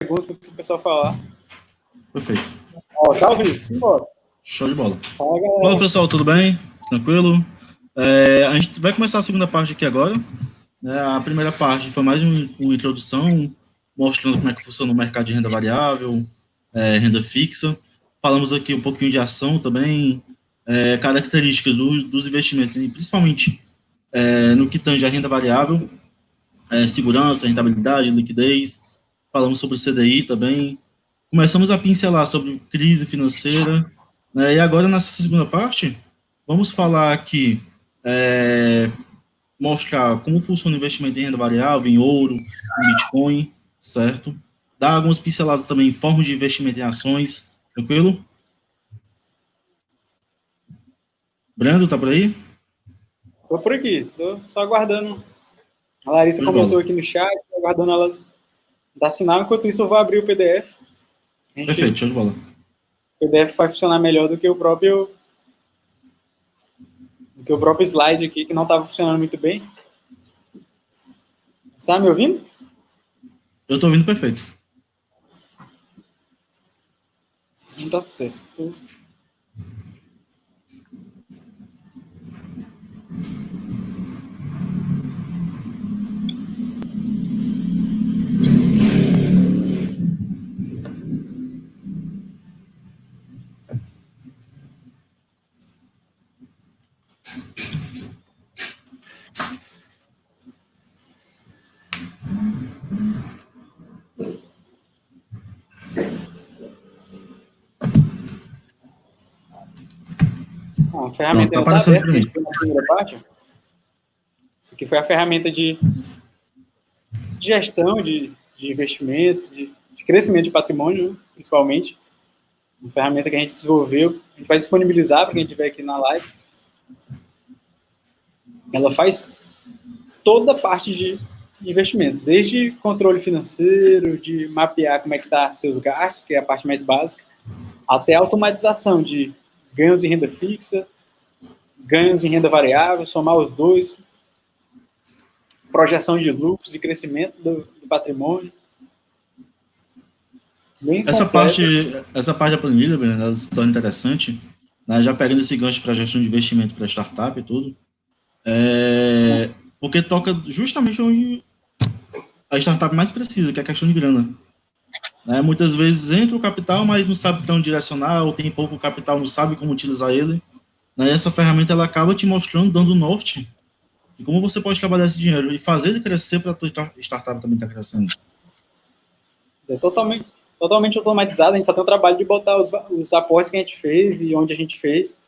segundos para o pessoal falar. Perfeito. Ó, tá ouvindo? Simbora. Show de bola. Fala, galera. Olá, pessoal, tudo bem? Tranquilo? A gente vai começar a segunda parte aqui agora. A primeira parte foi mais uma introdução, mostrando como é que funciona o mercado de renda variável, renda fixa. Falamos aqui um pouquinho de ação também, características dos investimentos, e principalmente no que tange a renda variável, segurança, rentabilidade, liquidez. Falamos sobre o CDI também. Começamos a pincelar sobre crise financeira, né? E agora, nessa segunda parte, vamos falar aqui, mostrar como funciona o investimento em renda variável, em ouro, em Bitcoin, certo? Dar algumas pinceladas também em formas de investimento em ações, tranquilo? Brando, tá por aí? Tô por aqui, tô só aguardando. A Larissa comentou aqui no chat, tô aguardando ela dar sinal. Enquanto isso, eu vou abrir o PDF. Perfeito, show de bola. O PDF vai funcionar melhor do que o próprio slide aqui, que não estava funcionando muito bem. Está me ouvindo? Eu estou ouvindo perfeito. Não tá certo. A ferramenta não, tá aberta, a gente viu na primeira parte. Isso aqui foi a ferramenta de gestão de investimentos, de crescimento de patrimônio, principalmente. Uma ferramenta que a gente desenvolveu, a gente vai disponibilizar para quem estiver aqui na live. Ela faz toda a parte de investimentos, desde controle financeiro, de mapear como é que está seus gastos, que é a parte mais básica, até automatização de ganhos em renda fixa, ganhos em renda variável, somar os dois, projeção de lucros e crescimento do patrimônio. Essa parte da planilha, ela se torna interessante, né? Já pegando esse gancho para gestão de investimento para startup e tudo, porque toca justamente onde a startup mais precisa, que é a questão de grana. Né? Muitas vezes entra o capital, mas não sabe para onde direcionar, ou tem pouco capital, não sabe como utilizar ele. Né? E essa ferramenta ela acaba te mostrando, dando norte, de como você pode trabalhar esse dinheiro e fazer ele crescer para a tua startup também estar crescendo. É totalmente automatizado, a gente só tem o trabalho de botar os aportes que a gente fez e onde a gente fez.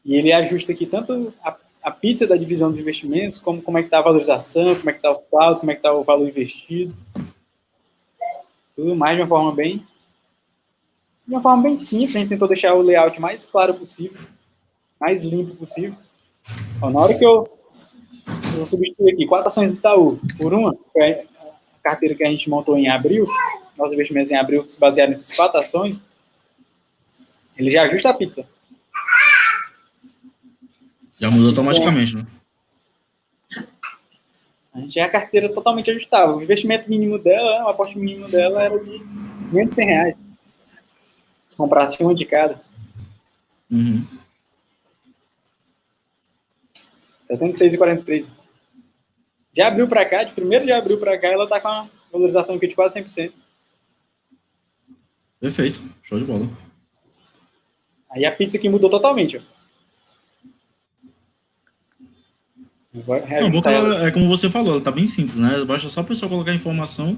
E ele ajusta aqui tanto a pizza da divisão dos investimentos, como é que está a valorização, como é que está o saldo, como é que está o valor investido. Tudo mais de uma forma bem simples. A gente tentou deixar o layout mais claro possível, mais limpo possível. Ó, na hora que eu substituir aqui 4 ações do Itaú por uma, que é a carteira que a gente montou em abril, nossos investimentos em abril se basearam nessas 4 ações, ele já ajusta a pizza. Já mudou automaticamente, né? A gente é a carteira totalmente ajustável. O investimento mínimo dela, o aporte mínimo dela era de R$1.100. Se comprasse uma de cada. Uhum. 76,43. De abril para cá, de 1º de abril para cá, ela está com uma valorização aqui de quase 100%. Perfeito, show de bola. Aí a pizza aqui mudou totalmente, ó. Não, é como você falou, ela está bem simples, né? Basta só a pessoa colocar a informação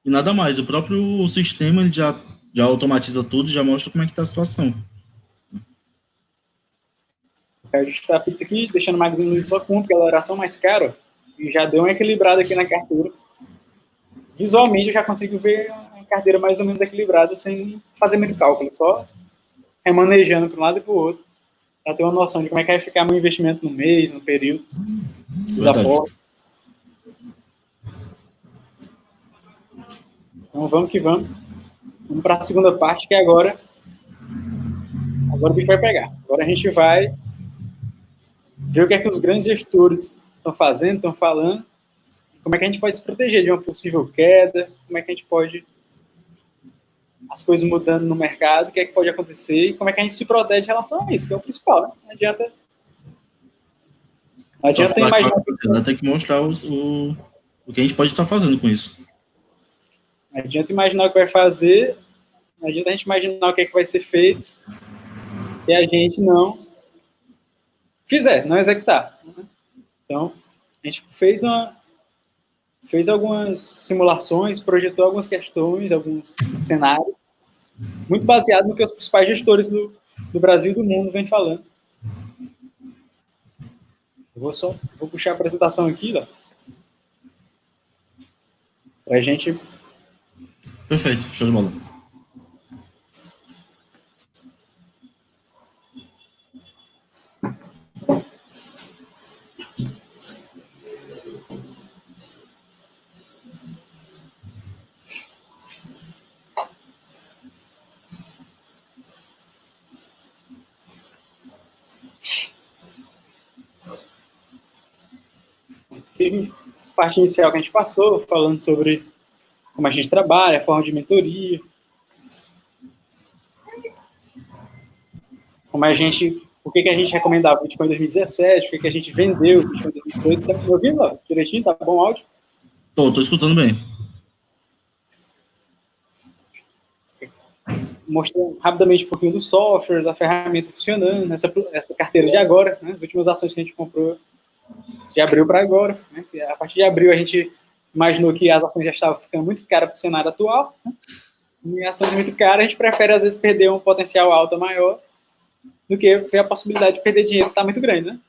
e nada mais. O próprio sistema ele já automatiza tudo, já mostra como é que está a situação. Vou ajustar a pizza aqui, deixando o Magazine Luiza só com um, porque ela era só mais cara, e já deu uma equilibrada aqui na carteira. Visualmente eu já consigo ver a carteira mais ou menos equilibrada, sem fazer muito cálculo, só remanejando para um lado e para o outro, para ter uma noção de como é que vai ficar meu investimento no mês, no período, dos aportes. Então vamos que vamos. Vamos para a segunda parte, que é agora o bicho vai pegar. Agora a gente vai ver o que é que os grandes gestores estão fazendo, estão falando, como é que a gente pode se proteger de uma possível queda, como é que a gente pode, as coisas mudando no mercado, o que é que pode acontecer e como é que a gente se protege em relação a isso, que é o principal, né? Não adianta imaginar... Tem que mostrar o que a gente pode estar fazendo com isso. Não adianta imaginar o que vai fazer, não adianta a gente imaginar o que é que vai ser feito se a gente não fizer, não executar. Então, a gente fez algumas simulações, projetou algumas questões, alguns cenários, muito baseado no que os principais gestores do Brasil e do mundo vêm falando. Eu vou puxar a apresentação aqui, ó, para a gente... Perfeito, show de bola. Parte inicial que a gente passou, falando sobre como a gente trabalha, a forma de mentoria, por que a gente recomendava o Bitcoin em 2017, por que a gente vendeu o Bitcoin em 2018. Tá me ouvindo, ó? Direitinho? Tá bom o áudio? Tô escutando bem. Mostrando rapidamente um pouquinho do software, da ferramenta funcionando, essa carteira de agora, né? As últimas ações que a gente comprou de abril para agora. Né? A partir de abril, a gente imaginou que as ações já estavam ficando muito caras para o cenário atual. Né? E ações muito caras, a gente prefere, às vezes, perder um potencial alta maior do que ver a possibilidade de perder dinheiro que está muito grande. Né?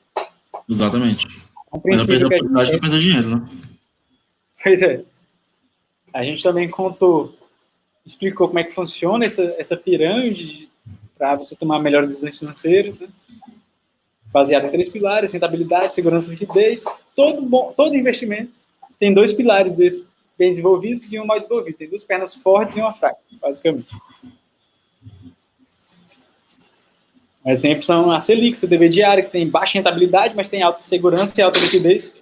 Exatamente. Um princípio que a gente perder dinheiro, né? Pois é. A gente também explicou como é que funciona essa pirâmide para você tomar melhores decisões financeiras, né? Baseado em 3 pilares: rentabilidade, segurança e liquidez. Todo investimento tem 2 pilares desses bem desenvolvidos e um mal desenvolvido. Tem 2 pernas fortes e uma fraca, basicamente. Exemplos são a Selic, CDB diário, que tem baixa rentabilidade, mas tem alta segurança e alta liquidez.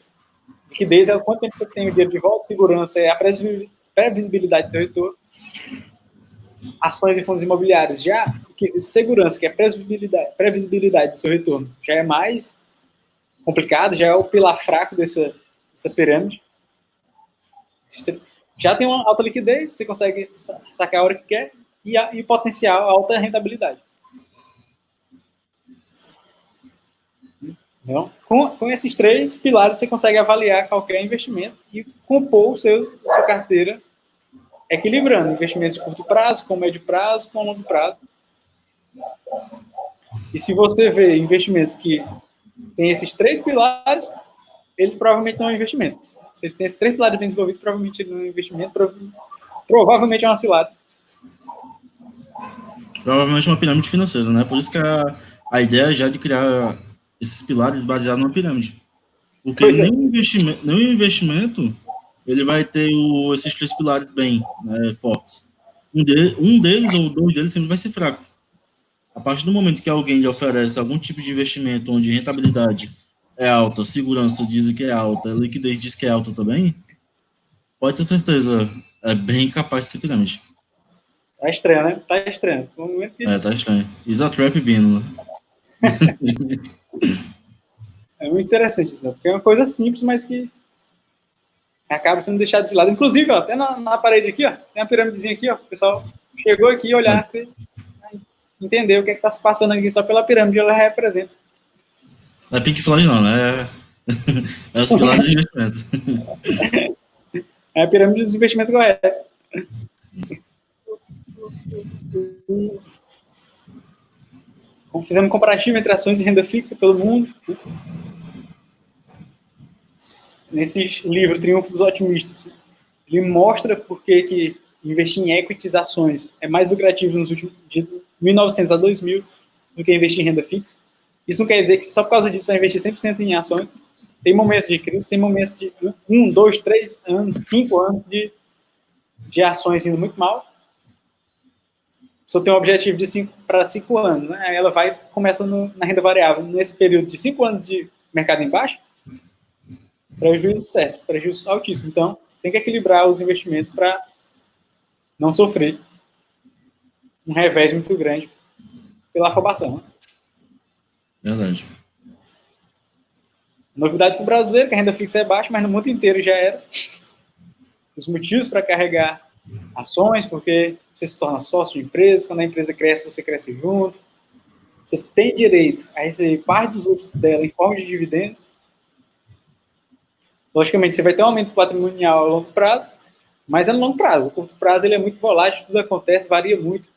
Liquidez é o quanto tempo você tem o dinheiro de volta, segurança é a previsibilidade do seu retorno. Ações e fundos imobiliários, já o quesito de segurança, que é a previsibilidade do seu retorno, já é mais complicado, já é o pilar fraco dessa pirâmide. Já tem uma alta liquidez, você consegue sacar a hora que quer, e potencial alta rentabilidade. Então, com esses 3 pilares, você consegue avaliar qualquer investimento e compor a sua carteira equilibrando investimentos de curto prazo, com médio prazo, com longo prazo. E se você vê investimentos que têm esses 3 pilares, ele provavelmente não é um investimento. Se ele tem esses 3 pilares bem desenvolvidos, provavelmente ele não é um investimento, provavelmente é uma cilada. Provavelmente uma pirâmide financeira, né? Por isso que a ideia já é de criar esses pilares baseados numa pirâmide. Porque nenhum investimento ele vai ter esses 3 pilares bem, né, fortes. Um deles ou 2 deles sempre vai ser fraco. A partir do momento que alguém lhe oferece algum tipo de investimento onde rentabilidade é alta, segurança diz que é alta, liquidez diz que é alta também, pode ter certeza, é bem capaz de ser pirâmide. Tá estranho, né? Tá estranho. Tá estranho. Is a trap Bino, né? É muito interessante isso, né? Porque é uma coisa simples, mas que acaba sendo deixado de lado. Inclusive, ó, até na parede aqui, ó, tem uma pirâmidezinha aqui, ó. O pessoal chegou aqui olhar, você entender o que está se passando aqui só pela pirâmide, ela representa. Não é Pink Floyd, não, né? É os pilares de investimento. É a pirâmide dos investimentos corretos. Fizemos um comparativo entre ações e renda fixa pelo mundo. Nesse livro, Triunfo dos Otimistas, ele mostra por que investir em equities, ações, é mais lucrativo nos últimos de 1900 a 2000 do que investir em renda fixa. Isso não quer dizer que só por causa disso vai investir 100% em ações. Tem momentos de crise, tem momentos de 1, 2, 3 anos, 5 anos de ações indo muito mal. Só tem um objetivo de para 5 anos, né? Aí ela começa na renda variável. Nesse período de 5 anos de mercado em baixa, prejuízo certo, prejuízo altíssimo. Então, tem que equilibrar os investimentos para não sofrer um revés muito grande pela afobação. Né? Verdade. Novidade para o brasileiro, que a renda fixa é baixa, mas no mundo inteiro já era. Os motivos para carregar ações, porque você se torna sócio de empresa, quando a empresa cresce, você cresce junto. Você tem direito a receber parte dos lucros dela em forma de dividendos. Logicamente, você vai ter um aumento patrimonial a longo prazo, mas é no longo prazo. O curto prazo ele é muito volátil, tudo acontece, varia muito.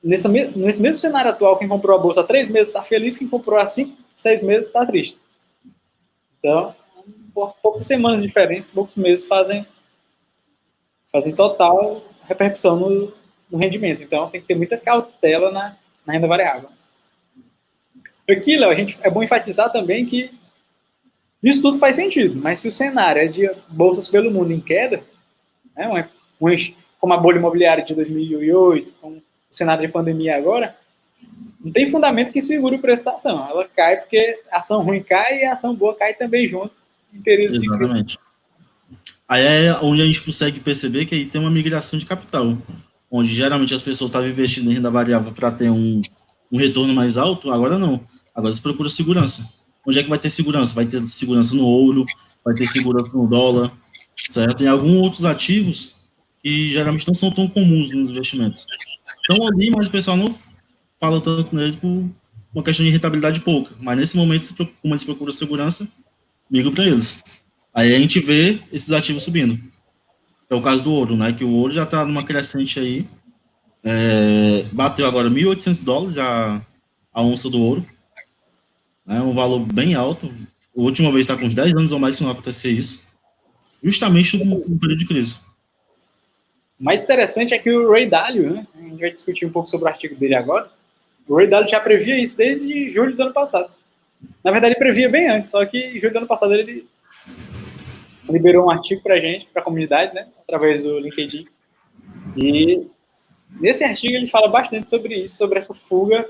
Nesse mesmo cenário atual, quem comprou a bolsa há 3 meses está feliz, quem comprou há 5, 6 meses está triste. Então, poucas semanas de diferença, poucos meses fazem total repercussão no rendimento. Então, tem que ter muita cautela na renda variável. Aqui, Léo, é bom enfatizar também que isso tudo faz sentido, mas se o cenário é de bolsas pelo mundo em queda, né, como a bolha imobiliária de 2008, como o cenário de pandemia agora, não tem fundamento que segure o preço da ação. Ela cai porque a ação ruim cai e a ação boa cai também junto em períodos de crise. Exatamente. Aí é onde a gente consegue perceber que aí tem uma migração de capital, onde geralmente as pessoas estavam investindo em renda variável para ter um retorno mais alto, agora não. Agora eles procuram segurança. Onde é que vai ter segurança? Vai ter segurança no ouro, vai ter segurança no dólar, certo? Tem alguns outros ativos que geralmente não são tão comuns nos investimentos. Estão ali, mas o pessoal não fala tanto neles por uma questão de rentabilidade pouca. Mas nesse momento, como eles procuram segurança, migram para eles. Aí a gente vê esses ativos subindo. É o caso do ouro, né? Que o ouro já está numa crescente aí. Bateu agora $1.800 a onça do ouro. Né, um valor bem alto. A última vez está com uns 10 anos ou mais que não acontecia isso. Justamente no período de crise. O mais interessante é que o Ray Dalio, né? A gente vai discutir um pouco sobre o artigo dele agora. O Ray Dalio já previa isso desde julho do ano passado. Na verdade, ele previa bem antes, só que em julho do ano passado ele liberou um artigo para a gente, para a comunidade, né? Através do LinkedIn. E nesse artigo ele fala bastante sobre isso, sobre essa fuga,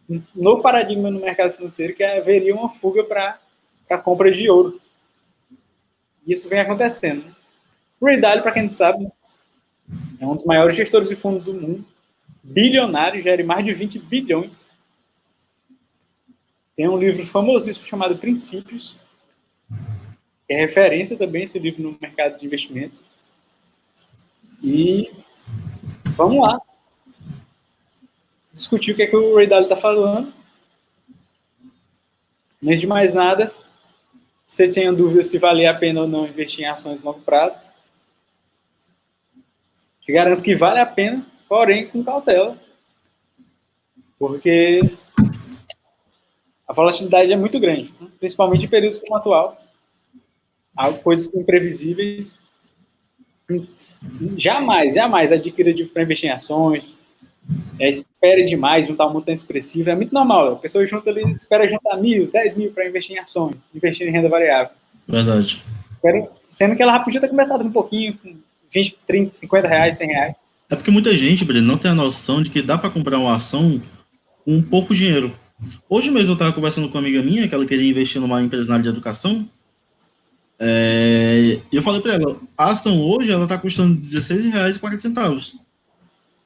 um novo paradigma no mercado financeiro, que haveria uma fuga para a compra de ouro. Isso vem acontecendo. O Ray Dalio, para quem não sabe, é um dos maiores gestores de fundo do mundo, bilionário, gera mais de 20 bilhões. Tem um livro famosíssimo chamado Princípios, que é referência também esse livro no mercado de investimento. E vamos lá discutir o que é que o Ray Dalio está falando. Antes de mais nada, se você tinha dúvida se valia a pena ou não investir em ações de longo prazo, te garanto que vale a pena, porém com cautela, porque a volatilidade é muito grande, né? Principalmente em períodos como o atual. Há coisas imprevisíveis. Jamais adquira dívida para investir em ações. Espere demais juntar um montante expressivo. É muito normal. A pessoa espera juntar 1.000, 10.000 para investir em ações, investir em renda variável. Verdade. Sendo que ela já podia ter começado um pouquinho, com 20, 30, 50 reais, 100 reais. É porque muita gente, Breno, não tem a noção de que dá para comprar uma ação com pouco dinheiro. Hoje mesmo eu estava conversando com uma amiga minha, que ela queria investir numa empresa na área de educação. E eu falei para ela, a ação hoje ela está custando R$16,40.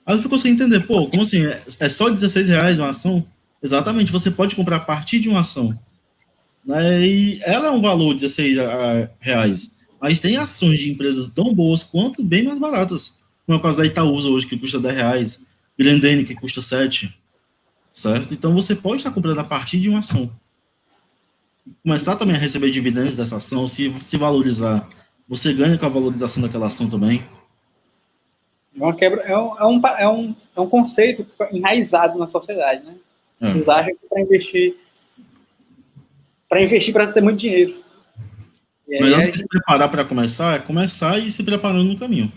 Ela ficou sem entender, pô, como assim? É só R$16 uma ação? Exatamente, você pode comprar a partir de uma ação. Né? E ela é um valor de R$16, mas tem ações de empresas tão boas quanto bem mais baratas. Como é o caso da Itaúsa hoje, que custa R$10, Grendene, que custa 7, certo? Então você pode estar comprando a partir de uma ação. Começar também a receber dividendos dessa ação, se valorizar, você ganha com a valorização daquela ação também. Uma quebra, é um conceito enraizado na sociedade, né? Eles acham que para investir para ter muito dinheiro. E melhor do que se preparar para começar, é começar e se preparando no caminho.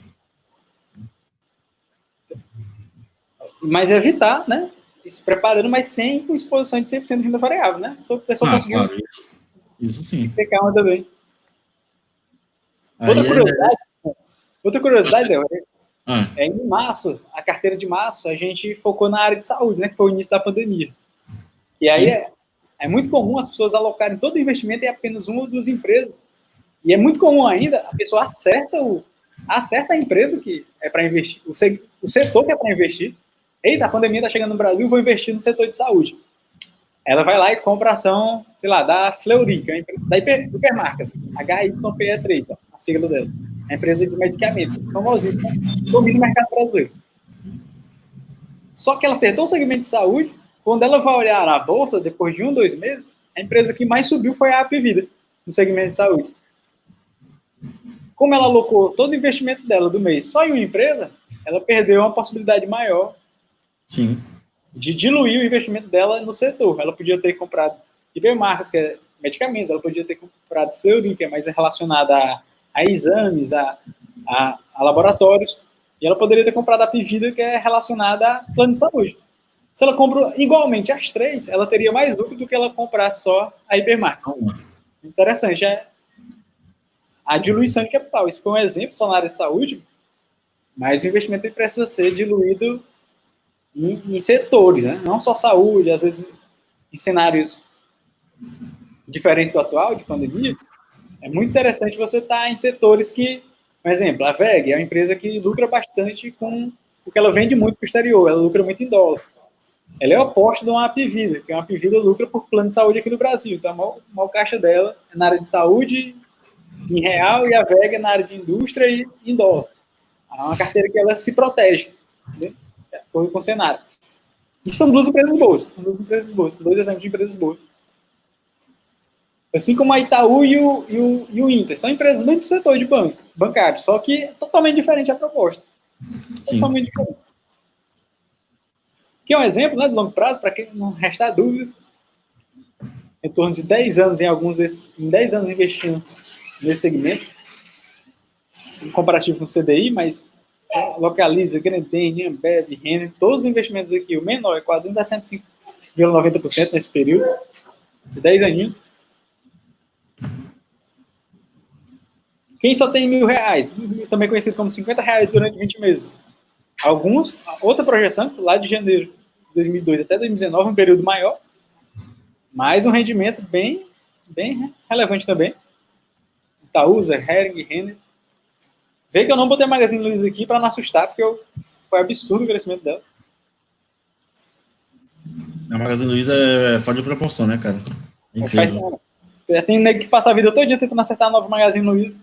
Mas evitar, né? Se preparando, mas sem com exposição de 100% de renda variável, né? Se a pessoa conseguir. Claro, isso sim. Tem que ter calma também. Outra curiosidade, Léo, em março, a carteira de março, a gente focou na área de saúde, né? Que foi o início da pandemia. E aí É muito comum as pessoas alocarem todo o investimento em apenas uma ou duas empresas. E é muito comum ainda a pessoa acerta a empresa que é para investir, o setor que é para investir. Eita, a pandemia está chegando no Brasil, vou investir no setor de saúde. Ela vai lá e compra ação, sei lá, da Fleury, que é da Hipermarcas, HYPE3, a sigla dela. A empresa de medicamentos, famosíssima, domina o mercado brasileiro. Só que ela acertou o segmento de saúde, quando ela vai olhar na bolsa, depois de 1, 2 meses, a empresa que mais subiu foi a Apvida, no segmento de saúde. Como ela alocou todo o investimento dela do mês só em uma empresa, ela perdeu uma possibilidade maior Sim. de diluir o investimento dela no setor. Ela podia ter comprado Hipermarcas, que é medicamentos, ela podia ter comprado Fleury, que é mais relacionada a exames, a laboratórios, e ela poderia ter comprado a Apvida, que é relacionada a plano de saúde. Se ela compra igualmente as três, ela teria mais lucro do que ela comprar só a Hipermarcas. Interessante, é a diluição de capital. Isso foi um exemplo só na área de saúde, mas o investimento precisa ser diluído em setores, né? Não só saúde, às vezes em cenários diferentes do atual, de pandemia. É muito interessante você estar em setores que, por exemplo, a VEG é uma empresa que lucra bastante porque ela vende muito para o exterior, ela lucra muito em dólar. Ela é o oposto de uma Apvida, que uma Apvida lucra por plano de saúde aqui no Brasil. Então, a maior caixa dela é na área de saúde, em real, e a VEG é na área de indústria e em dólar. É uma carteira que ela se protege, né? Com o cenário. E são duas empresas boas. São dois exemplos de empresas boas. Assim como a Itaú e o Inter. São empresas do mesmo setor de bancário, só que é totalmente diferente a proposta. Sim. Totalmente diferente. Que é um exemplo, né, de longo prazo, para quem não restar dúvidas. Em torno de 10 anos, em 10 anos investindo nesse segmento, em comparativo com o CDI, mas Localiza, Grendene, Ambev, Renner, todos os investimentos aqui, o menor é quase 65,90% nesse período, de 10 aninhos. Quem só tem R$1.000, também conhecido como R$50 durante 20 meses. Alguns, outra projeção, lá de janeiro de 2002 até 2019, um período maior, mas um rendimento bem relevante também. Itaúsa, Hering, Renner. Vê que eu não botei a Magazine Luiza aqui para não assustar, porque foi absurdo o crescimento dela. A Magazine Luiza é fora de proporção, né, cara? Incrível. Tem nego que passa a vida todo dia tentando acertar a nova Magazine Luiza.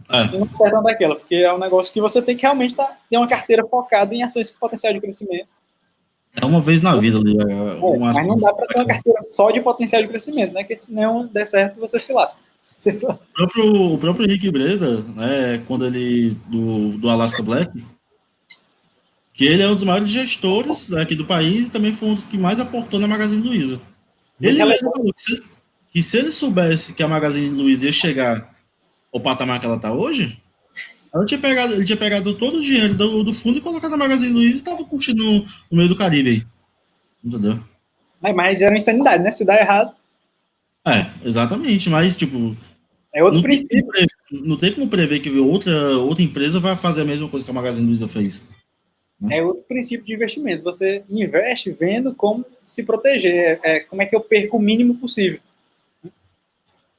E não acertam daquela, porque é um negócio que você tem que realmente ter uma carteira focada em ações com potencial de crescimento. É uma vez na vida ali. Mas não dá para ter uma carteira só de potencial de crescimento, né? Porque se não der certo, você se lasca. O próprio Henrique Breda, né, quando ele, do Alaska Black, que ele é um dos maiores gestores aqui do país e também foi um dos que mais aportou na Magazine Luiza. Ele mesmo falou que se ele soubesse que a Magazine Luiza ia chegar ao patamar que ela está hoje, ele tinha pegado todo o dinheiro do fundo e colocado na Magazine Luiza e estava curtindo no meio do Caribe aí. Entendeu? Mas era uma insanidade, né? Se dá errado. Exatamente, mas tipo... É outro princípio. Não tem como prever que outra empresa vai fazer a mesma coisa que a Magazine Luiza fez. É outro princípio de investimento. Você investe vendo como se proteger, como é que eu perco o mínimo possível.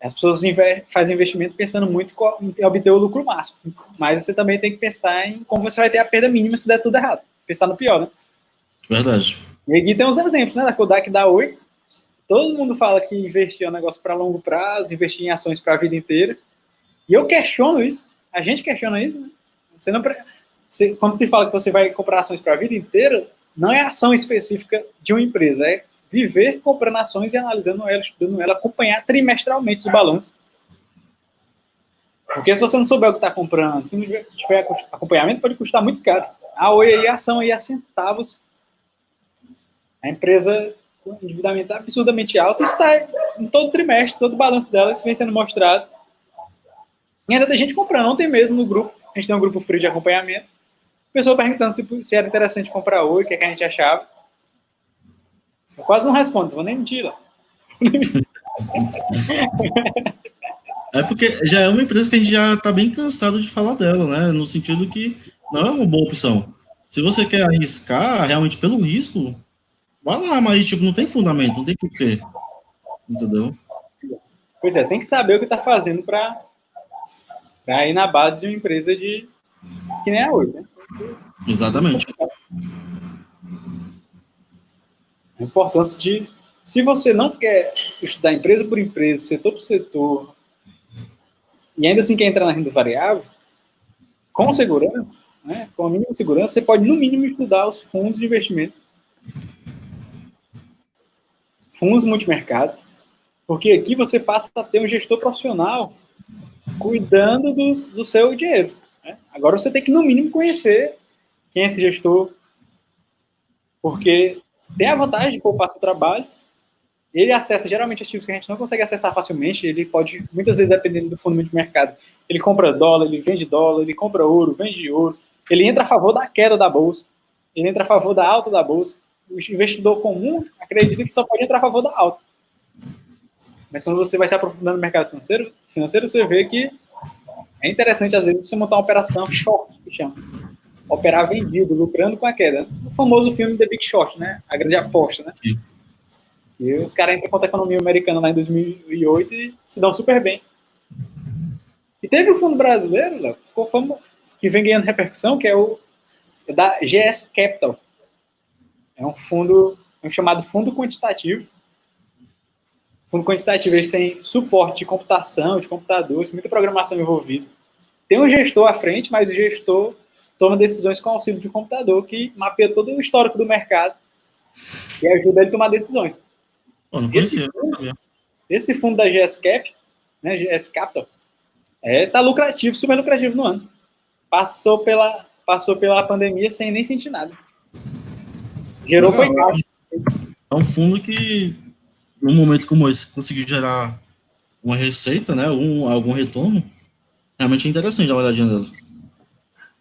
As pessoas fazem investimento pensando muito em obter o lucro máximo, mas você também tem que pensar em como você vai ter a perda mínima se der tudo errado. Pensar no pior, né? Verdade. E aqui tem uns exemplos, né? Da Kodak, da Oi. Todo mundo fala que investir é um negócio para longo prazo, investir em ações para a vida inteira. E eu questiono isso. A gente questiona isso, né? Quando se fala que você vai comprar ações para a vida inteira, não é ação específica de uma empresa, é viver comprando ações e analisando ela, estudando ela, acompanhar trimestralmente os balanços. Porque se você não souber o que está comprando, se não tiver acompanhamento, pode custar muito caro. A Oi aí, a ação aí a centavos. A empresa com endividamento absurdamente alto está em todo trimestre, todo o balanço dela, isso vem sendo mostrado. E ainda tem gente comprando. Ontem mesmo no grupo, a gente tem um grupo free de acompanhamento, pessoa perguntando se era interessante comprar Oi, o que a gente achava. Eu quase não respondo, vou nem mentir lá. É porque já é uma empresa que a gente já está bem cansado de falar dela, né? No sentido que não é uma boa opção. Se você quer arriscar realmente pelo risco, vai lá, mas tipo, não tem fundamento, não tem porquê. entendeu? Pois é, tem que saber o que está fazendo para ir na base de uma empresa que nem a Oi, né? Exatamente. A importância de, se você não quer estudar empresa por empresa, setor por setor, e ainda assim quer entrar na renda variável, com segurança, né, com a mínima segurança, você pode, no mínimo, estudar os fundos de investimento, fundos multimercados, porque aqui você passa a ter um gestor profissional cuidando do seu dinheiro. Né? Agora você tem que, no mínimo, conhecer quem é esse gestor, porque tem a vantagem de poupar seu trabalho, ele acessa geralmente ativos que a gente não consegue acessar facilmente, ele pode, muitas vezes, dependendo do fundo de mercado, ele compra dólar, ele compra ouro, vende ouro, ele entra a favor da queda da bolsa, ele entra a favor da alta da bolsa. O investidor comum acredita que só pode entrar a favor da alta. Mas quando você vai se aprofundando no mercado financeiro, você vê que é interessante, às vezes, você montar uma operação short, que chama. Operar vendido, lucrando com a queda. O famoso filme The Big Short, né? A grande aposta, né? Sim. E os caras entram contra a economia americana lá em 2008 e se dão super bem. E teve o fundo brasileiro, Léo, ficou famoso, que vem ganhando repercussão, que é o da GS Capital. É um fundo, chamado fundo quantitativo. Fundo quantitativo, eles têm suporte de computação, de computadores, muita programação envolvida. Tem um gestor à frente, mas o gestor toma decisões com auxílio de um computador que mapeia todo o histórico do mercado e ajuda ele a tomar decisões. Pô, não conhecia, não sabia. Esse fundo da GS Cap, né, GS Capital, tá lucrativo, super lucrativo no ano. Passou pela pandemia sem nem sentir nada. Gerou foi caixa. É um fundo que, num momento como esse, conseguiu gerar uma receita, né, algum retorno, realmente é interessante dar uma olhadinha nele.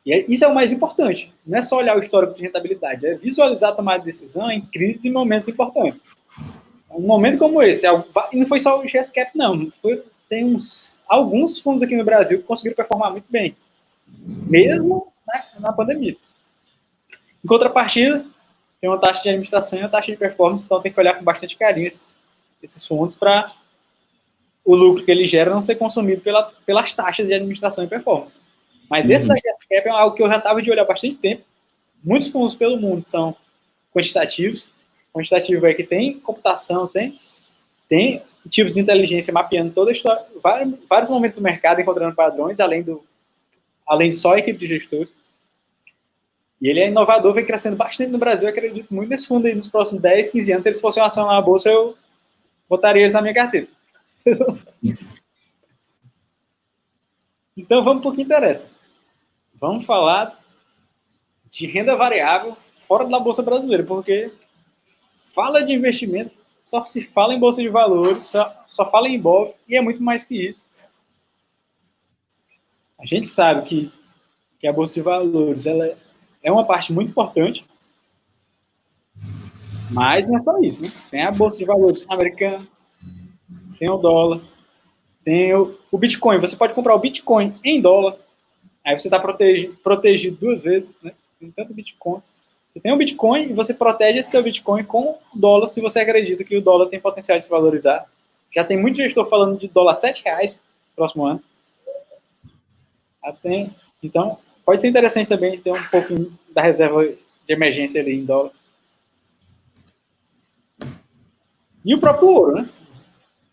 E isso é o mais importante. Não é só olhar o histórico de rentabilidade, é visualizar a tomada de decisão em crises e momentos importantes. Um momento como esse, e não foi só o GSCAP, não. Tem alguns fundos aqui no Brasil que conseguiram performar muito bem, mesmo na pandemia. Em contrapartida, tem uma taxa de administração e uma taxa de performance, então tem que olhar com bastante carinho esses fundos para o lucro que ele gera não ser consumido pelas taxas de administração e performance. Mas esse da GSCAP é algo que eu já estava de olhar há bastante tempo. Muitos fundos pelo mundo são quantitativos. Quantitativo é que tem computação, tem tipos de inteligência mapeando toda a história, vários momentos do mercado, encontrando padrões, além de só a equipe de gestores. E ele é inovador, vem crescendo bastante no Brasil. Eu acredito muito nesse fundo aí nos próximos 10, 15 anos. Se eles fossem uma ação na bolsa, eu botaria eles na minha carteira. Então vamos para o que interessa. Vamos falar de renda variável fora da Bolsa Brasileira, porque fala de investimento, só se fala em Bolsa de Valores, só fala em IBOV, e é muito mais que isso. A gente sabe que a Bolsa de Valores ela é uma parte muito importante, mas não é só isso, né? Tem a Bolsa de Valores americana, tem o dólar, tem o Bitcoin. Você pode comprar o Bitcoin em dólar, aí você está protegido duas vezes, né? Tem tanto Bitcoin. Você tem o Bitcoin e você protege esse seu Bitcoin com o dólar se você acredita que o dólar tem potencial de se valorizar. Já tem muito gestor falando de dólar R$7 no próximo ano. Então, pode ser interessante também ter um pouco da reserva de emergência ali em dólar. E o próprio ouro, né?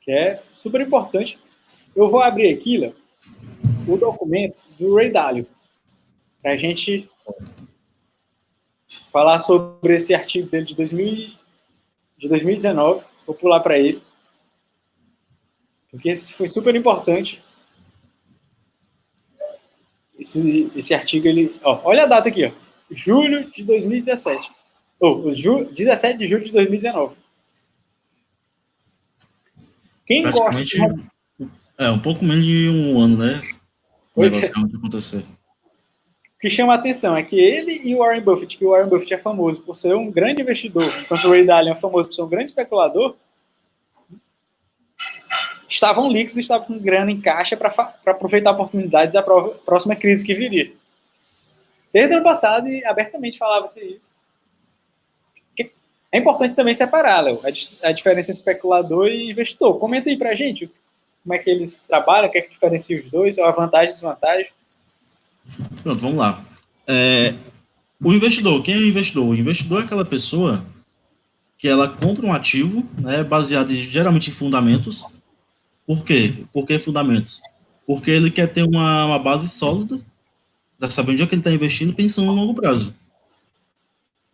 Que é super importante. Eu vou abrir aqui, Léo, o documento do Ray Dalio, para a gente falar sobre esse artigo dele de 2019. Vou pular para ele, porque esse foi super importante. Esse artigo, olha a data aqui, julho de 2017. 17 de julho de 2019. Quem gosta de... um pouco menos de um ano, né? O negócio acontecer. O que chama a atenção é que ele e o Warren Buffett, que o Warren Buffett é famoso por ser um grande investidor, enquanto o Ray Dalio é famoso por ser um grande especulador, estavam líquidos, estavam com grana em caixa para aproveitar oportunidades da próxima crise que viria. Desde o ano passado, e abertamente falava-se isso. É importante também separar, Léo, a diferença entre especulador e investidor. Comenta aí pra gente como é que eles trabalham, o que é que diferencia os dois, a vantagem e desvantagem. Pronto, vamos lá. O investidor, quem é o investidor? O investidor é aquela pessoa que ela compra um ativo, né, baseado geralmente em fundamentos. Por quê? Por que fundamentos? Porque ele quer ter uma base sólida, para saber onde é que ele está investindo, pensando no longo prazo.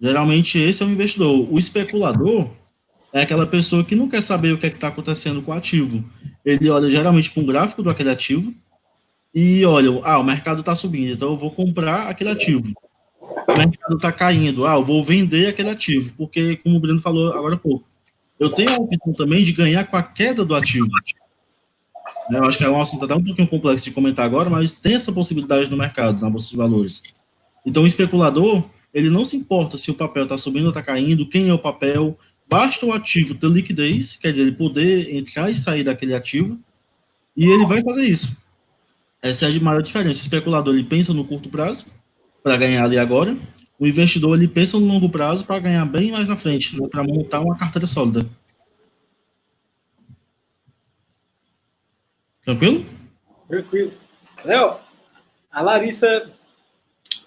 Geralmente esse é o investidor. O especulador é aquela pessoa que não quer saber o que é que está acontecendo com o ativo. Ele olha geralmente para um gráfico do aquele ativo e olha, o mercado está subindo, então eu vou comprar aquele ativo. O mercado está caindo, eu vou vender aquele ativo, porque, como o Breno falou agora há pouco, eu tenho a opção também de ganhar com a queda do ativo. Eu acho que é um assunto até um pouquinho complexo de comentar agora, mas tem essa possibilidade no mercado, na Bolsa de Valores. Então, o especulador, ele não se importa se o papel está subindo ou está caindo, quem é o papel, basta o ativo ter liquidez, quer dizer, ele poder entrar e sair daquele ativo, e ele vai fazer isso. Essa é a maior diferença. O especulador, ele pensa no curto prazo, para ganhar ali agora. O investidor, ele pensa no longo prazo para ganhar bem mais na frente, né, para montar uma carteira sólida. Tranquilo? Tranquilo. Léo, a Larissa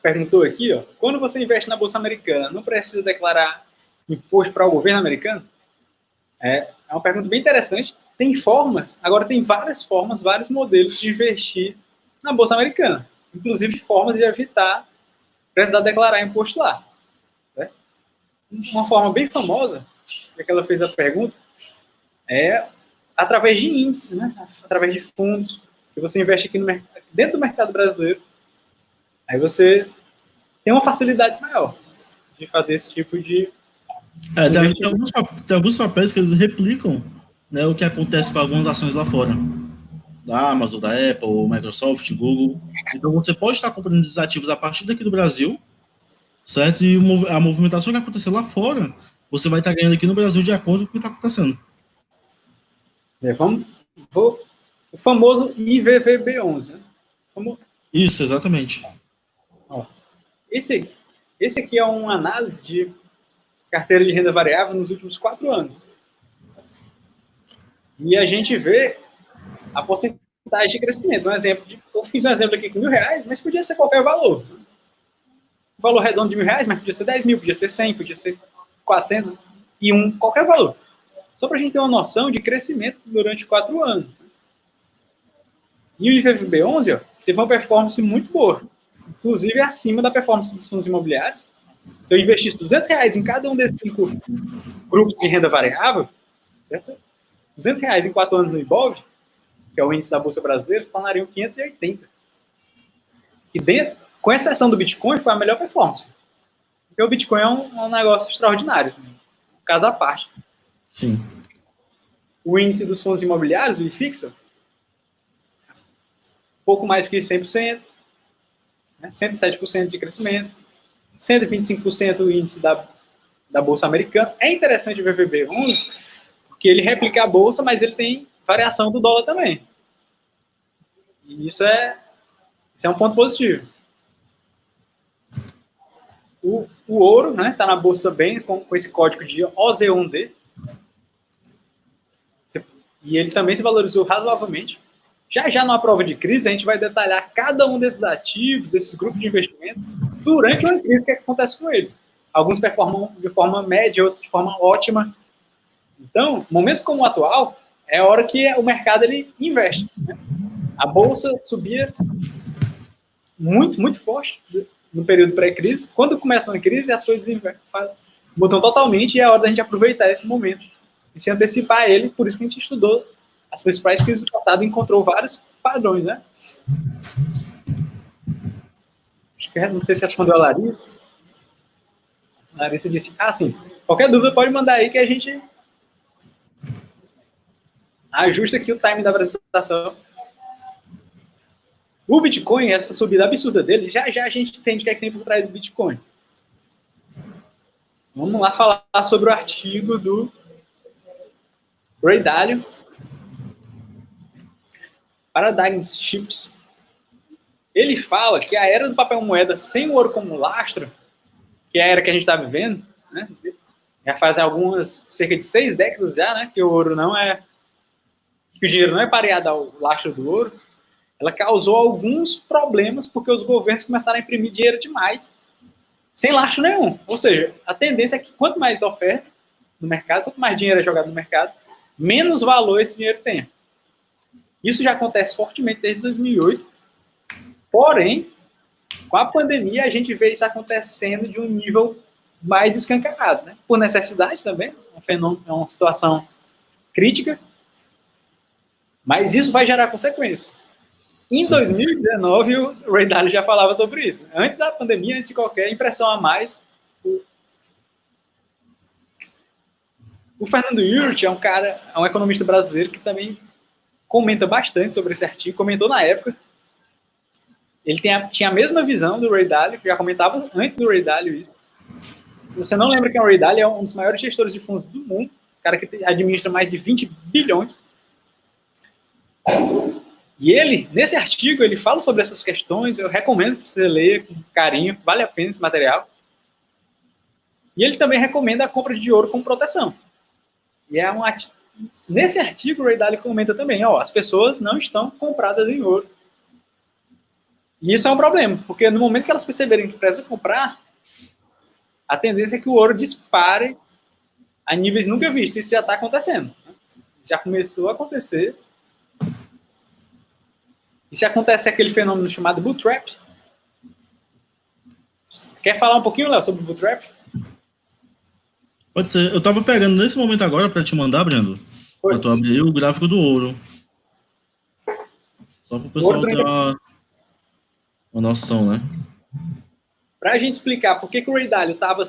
perguntou aqui, quando você investe na Bolsa Americana, não precisa declarar imposto para o governo americano? É uma pergunta bem interessante. Tem formas, agora tem várias formas, vários modelos de investir na Bolsa Americana. Inclusive formas de evitar precisar declarar imposto lá. Né? Uma forma bem famosa, que ela fez a pergunta, é através de índices, né? Através de fundos, que você investe aqui dentro do mercado brasileiro. Aí você tem uma facilidade maior de fazer esse tipo de... Tem alguns papéis que eles replicam, né, o que acontece com algumas ações lá fora. Da Amazon, da Apple, Microsoft, Google. Então você pode estar comprando esses ativos a partir daqui do Brasil, certo? E a movimentação que acontecer lá fora, você vai estar ganhando aqui no Brasil de acordo com o que está acontecendo. O famoso IVVB11. Né? Isso, exatamente. Esse aqui é uma análise de carteira de renda variável nos últimos 4 anos. E a gente vê a porcentagem de crescimento. Eu fiz um exemplo aqui com R$1.000, mas podia ser qualquer valor. Um valor redondo de R$1.000, mas podia ser 10 mil, podia ser 100, podia ser 400 e qualquer valor. Só para a gente ter uma noção de crescimento durante 4 anos. E o IVVB11 teve uma performance muito boa, inclusive acima da performance dos fundos imobiliários. Se eu investisse R$200 em cada um desses 5 grupos de renda variável, certo? R$200 em 4 anos no Ibov, que é o índice da Bolsa Brasileira, se tornariam 580. E com exceção do Bitcoin, foi a melhor performance. Porque o Bitcoin é um negócio extraordinário, assim, um caso à parte. Sim. O índice dos fundos imobiliários, o IFIX, pouco mais que 100%, né? 107% de crescimento, 125% o índice da Bolsa Americana. É interessante o VVB11, porque ele replica a Bolsa, mas ele tem variação do dólar também. E isso é um ponto positivo. O ouro, né, está na Bolsa bem com esse código de OZ1D. E ele também se valorizou razoavelmente. Já numa prova de crise, a gente vai detalhar cada um desses ativos, desses grupos de investimentos, durante uma crise, o que acontece com eles. Alguns performam de forma média, outros de forma ótima. Então, momentos como o atual, é a hora que o mercado ele investe. Né? A Bolsa subia muito, muito forte no período pré-crise. Quando começa uma crise, as coisas mudam totalmente e é a hora da gente aproveitar esse momento e se antecipar a ele. Por isso que a gente estudou as principais crises do passado e encontrou vários padrões, né? Não sei se respondeu a Larissa. A Larissa disse, sim, qualquer dúvida pode mandar aí que a gente ajusta aqui o time da apresentação. O Bitcoin, essa subida absurda dele, já a gente entende o que é que tem por trás do Bitcoin. Vamos lá falar sobre o artigo do Ray Dalio, Paradigm Shifts. Ele fala que a era do papel moeda sem o ouro como lastro, que é a era que a gente está vivendo, né? Já fazem cerca de 6 décadas já, né, que o ouro não é, que o dinheiro não é pareado ao lastro do ouro. Ela causou alguns problemas porque os governos começaram a imprimir dinheiro demais, sem lastro nenhum. Ou seja, a tendência é que quanto mais oferta no mercado, quanto mais dinheiro é jogado no mercado, menos valor esse dinheiro tenha. Isso já acontece fortemente desde 2008. Porém, com a pandemia, a gente vê isso acontecendo de um nível mais escancarado, né? Por necessidade também, um fenômeno, é uma situação crítica, mas isso vai gerar consequências. Em 2019, o Ray Dalio já falava sobre isso. Antes da pandemia, antes de qualquer impressão a mais, o Fernando Yurt é um economista brasileiro que também comenta bastante sobre esse artigo, comentou na época. Ele tinha a mesma visão do Ray Dalio, que já comentava antes do Ray Dalio isso. Você não lembra que o Ray Dalio é um dos maiores gestores de fundos do mundo, cara que administra mais de 20 bilhões. E ele, nesse artigo, ele fala sobre essas questões, eu recomendo que você leia com carinho, vale a pena esse material. E ele também recomenda a compra de ouro como proteção. E nesse artigo, o Ray Dalio comenta também, as pessoas não estão compradas em ouro. E isso é um problema, porque no momento que elas perceberem que precisa comprar, a tendência é que o ouro dispare a níveis nunca vistos. Isso já está acontecendo. Né? Já começou a acontecer. E se acontece aquele fenômeno chamado bull trap? Quer falar um pouquinho, Léo, sobre o bull trap? Pode ser. Eu estava pegando nesse momento agora para te mandar, Brando. Para tu abrir o gráfico do ouro. Só para o pessoal ter uma noção, né? Para a gente explicar por que o Ray Dalio estava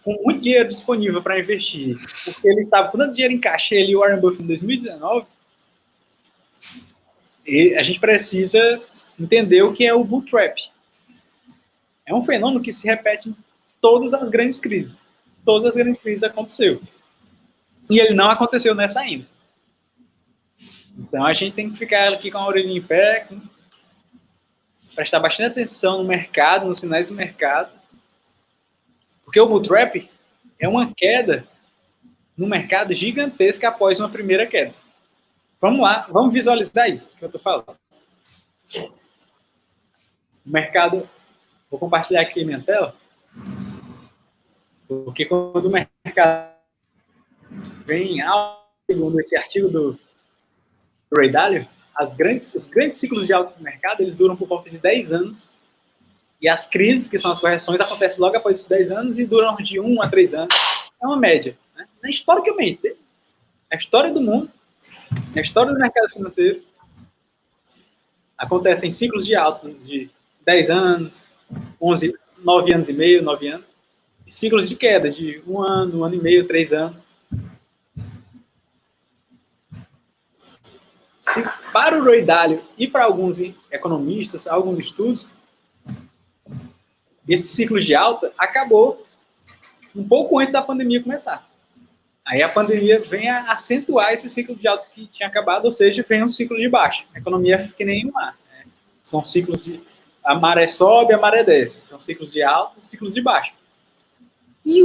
com muito dinheiro disponível para investir, porque ele estava com tanto dinheiro em caixa, ele e o Warren Buffett em 2019, e a gente precisa entender o que é o bull trap. É um fenômeno que se repete em todas as grandes crises. Todas as grandes crises aconteceu. E ele não aconteceu nessa ainda. Então a gente tem que ficar aqui com a orelhinha em pé, prestar bastante atenção no mercado, nos sinais do mercado. Porque o bull trap é uma queda no mercado gigantesca após uma primeira queda. Vamos lá, vamos visualizar isso que eu estou falando. O mercado, vou compartilhar aqui minha tela, porque quando o mercado vem alto, segundo esse artigo do Ray Dalio, os grandes ciclos de alto do mercado, eles duram por volta de 10 anos, e as crises, que são as correções, acontecem logo após esses 10 anos e duram de 1 a 3 anos. É uma média. Né? Historicamente, a história do mundo, a história do mercado financeiro, acontecem ciclos de altos de 10 anos, 9 anos e meio, 9 anos, e ciclos de queda de 1 ano e meio, 3 anos. Para o Ray Dalio e para alguns economistas, alguns estudos, esse ciclo de alta acabou um pouco antes da pandemia começar. Aí a pandemia vem a acentuar esse ciclo de alta que tinha acabado, ou seja, vem um ciclo de baixa. A economia fica que nem o mar. Né? São ciclos de... A maré sobe, a maré desce. São ciclos de alta e ciclos de baixa. E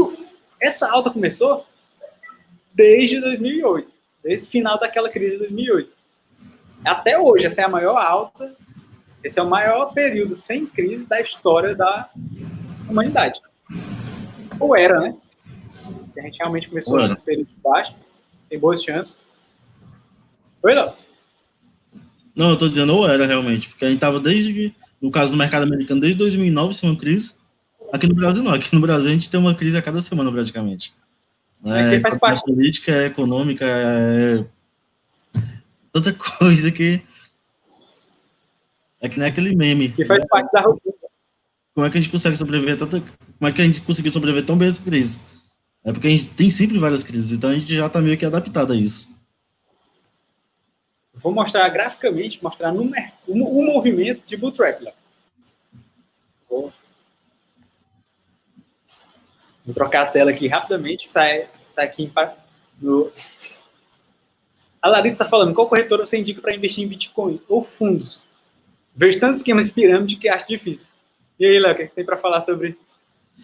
essa alta começou desde 2008, desde o final daquela crise de 2008. Até hoje, essa é a maior alta, esse é o maior período sem crise da história da humanidade. Ou era, né? A gente realmente começou no período de baixo, tem boas chances. Oi, Léo? Não, eu tô dizendo ou era realmente, porque a gente tava no caso do mercado americano, desde 2009 sem uma crise. Aqui no Brasil não, aqui no Brasil a gente tem uma crise a cada semana praticamente. Faz parte. Política, econômica, tanta coisa que é que nem aquele meme. Que faz parte da rotina. Como é que a gente consegue sobreviver como é que a gente conseguiu sobreviver tão bem a essa crise? É porque a gente tem sempre várias crises, então a gente já está meio que adaptado a isso. Vou mostrar graficamente, mostrar o movimento de bull trap. Vou trocar a tela aqui rapidamente. Tá aqui A Larissa está falando, qual corretora você indica para investir em Bitcoin ou fundos? Vejo tantos esquemas de pirâmide que acho difícil. E aí, Léo, o que tem para falar sobre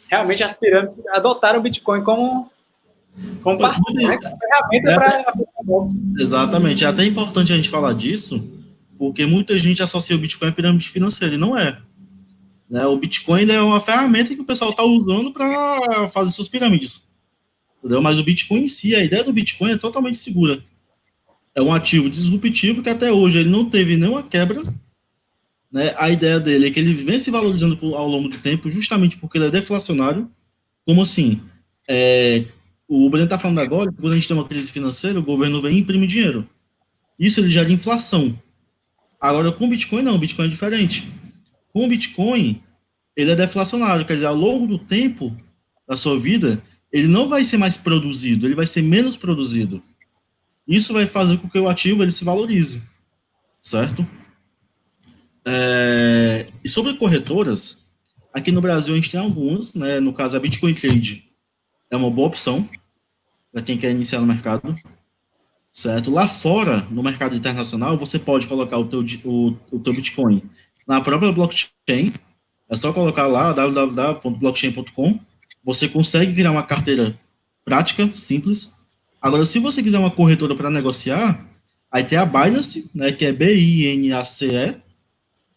realmente as pirâmides adotaram o Bitcoin como parceiro, né? Ferramenta para... Exatamente. É até importante a gente falar disso, porque muita gente associa o Bitcoin à pirâmide financeira, e não é. Né? O Bitcoin é uma ferramenta que o pessoal está usando para fazer suas pirâmides. Entendeu? Mas o Bitcoin em si, a ideia do Bitcoin é totalmente segura. É um ativo disruptivo que até hoje ele não teve nenhuma quebra. Né? A ideia dele é que ele vem se valorizando ao longo do tempo, justamente porque ele é deflacionário. Como assim? O Breno está falando agora que quando a gente tem uma crise financeira, o governo vem e imprime dinheiro. Isso ele gera inflação. Agora, com o Bitcoin, não. O Bitcoin é diferente. Com o Bitcoin, ele é deflacionário. Quer dizer, ao longo do tempo da sua vida, ele não vai ser mais produzido, ele vai ser menos produzido. Isso vai fazer com que o ativo ele se valorize. Certo? E sobre corretoras, aqui no Brasil a gente tem algumas, né? No caso, a Bitcoin Trade é uma boa opção para quem quer iniciar no mercado. Certo? Lá fora, no mercado internacional, você pode colocar o teu Bitcoin na própria blockchain. É só colocar lá, www.blockchain.com. Você consegue criar uma carteira prática, simples. Agora, se você quiser uma corretora para negociar, aí tem a Binance, né, que é BINACE,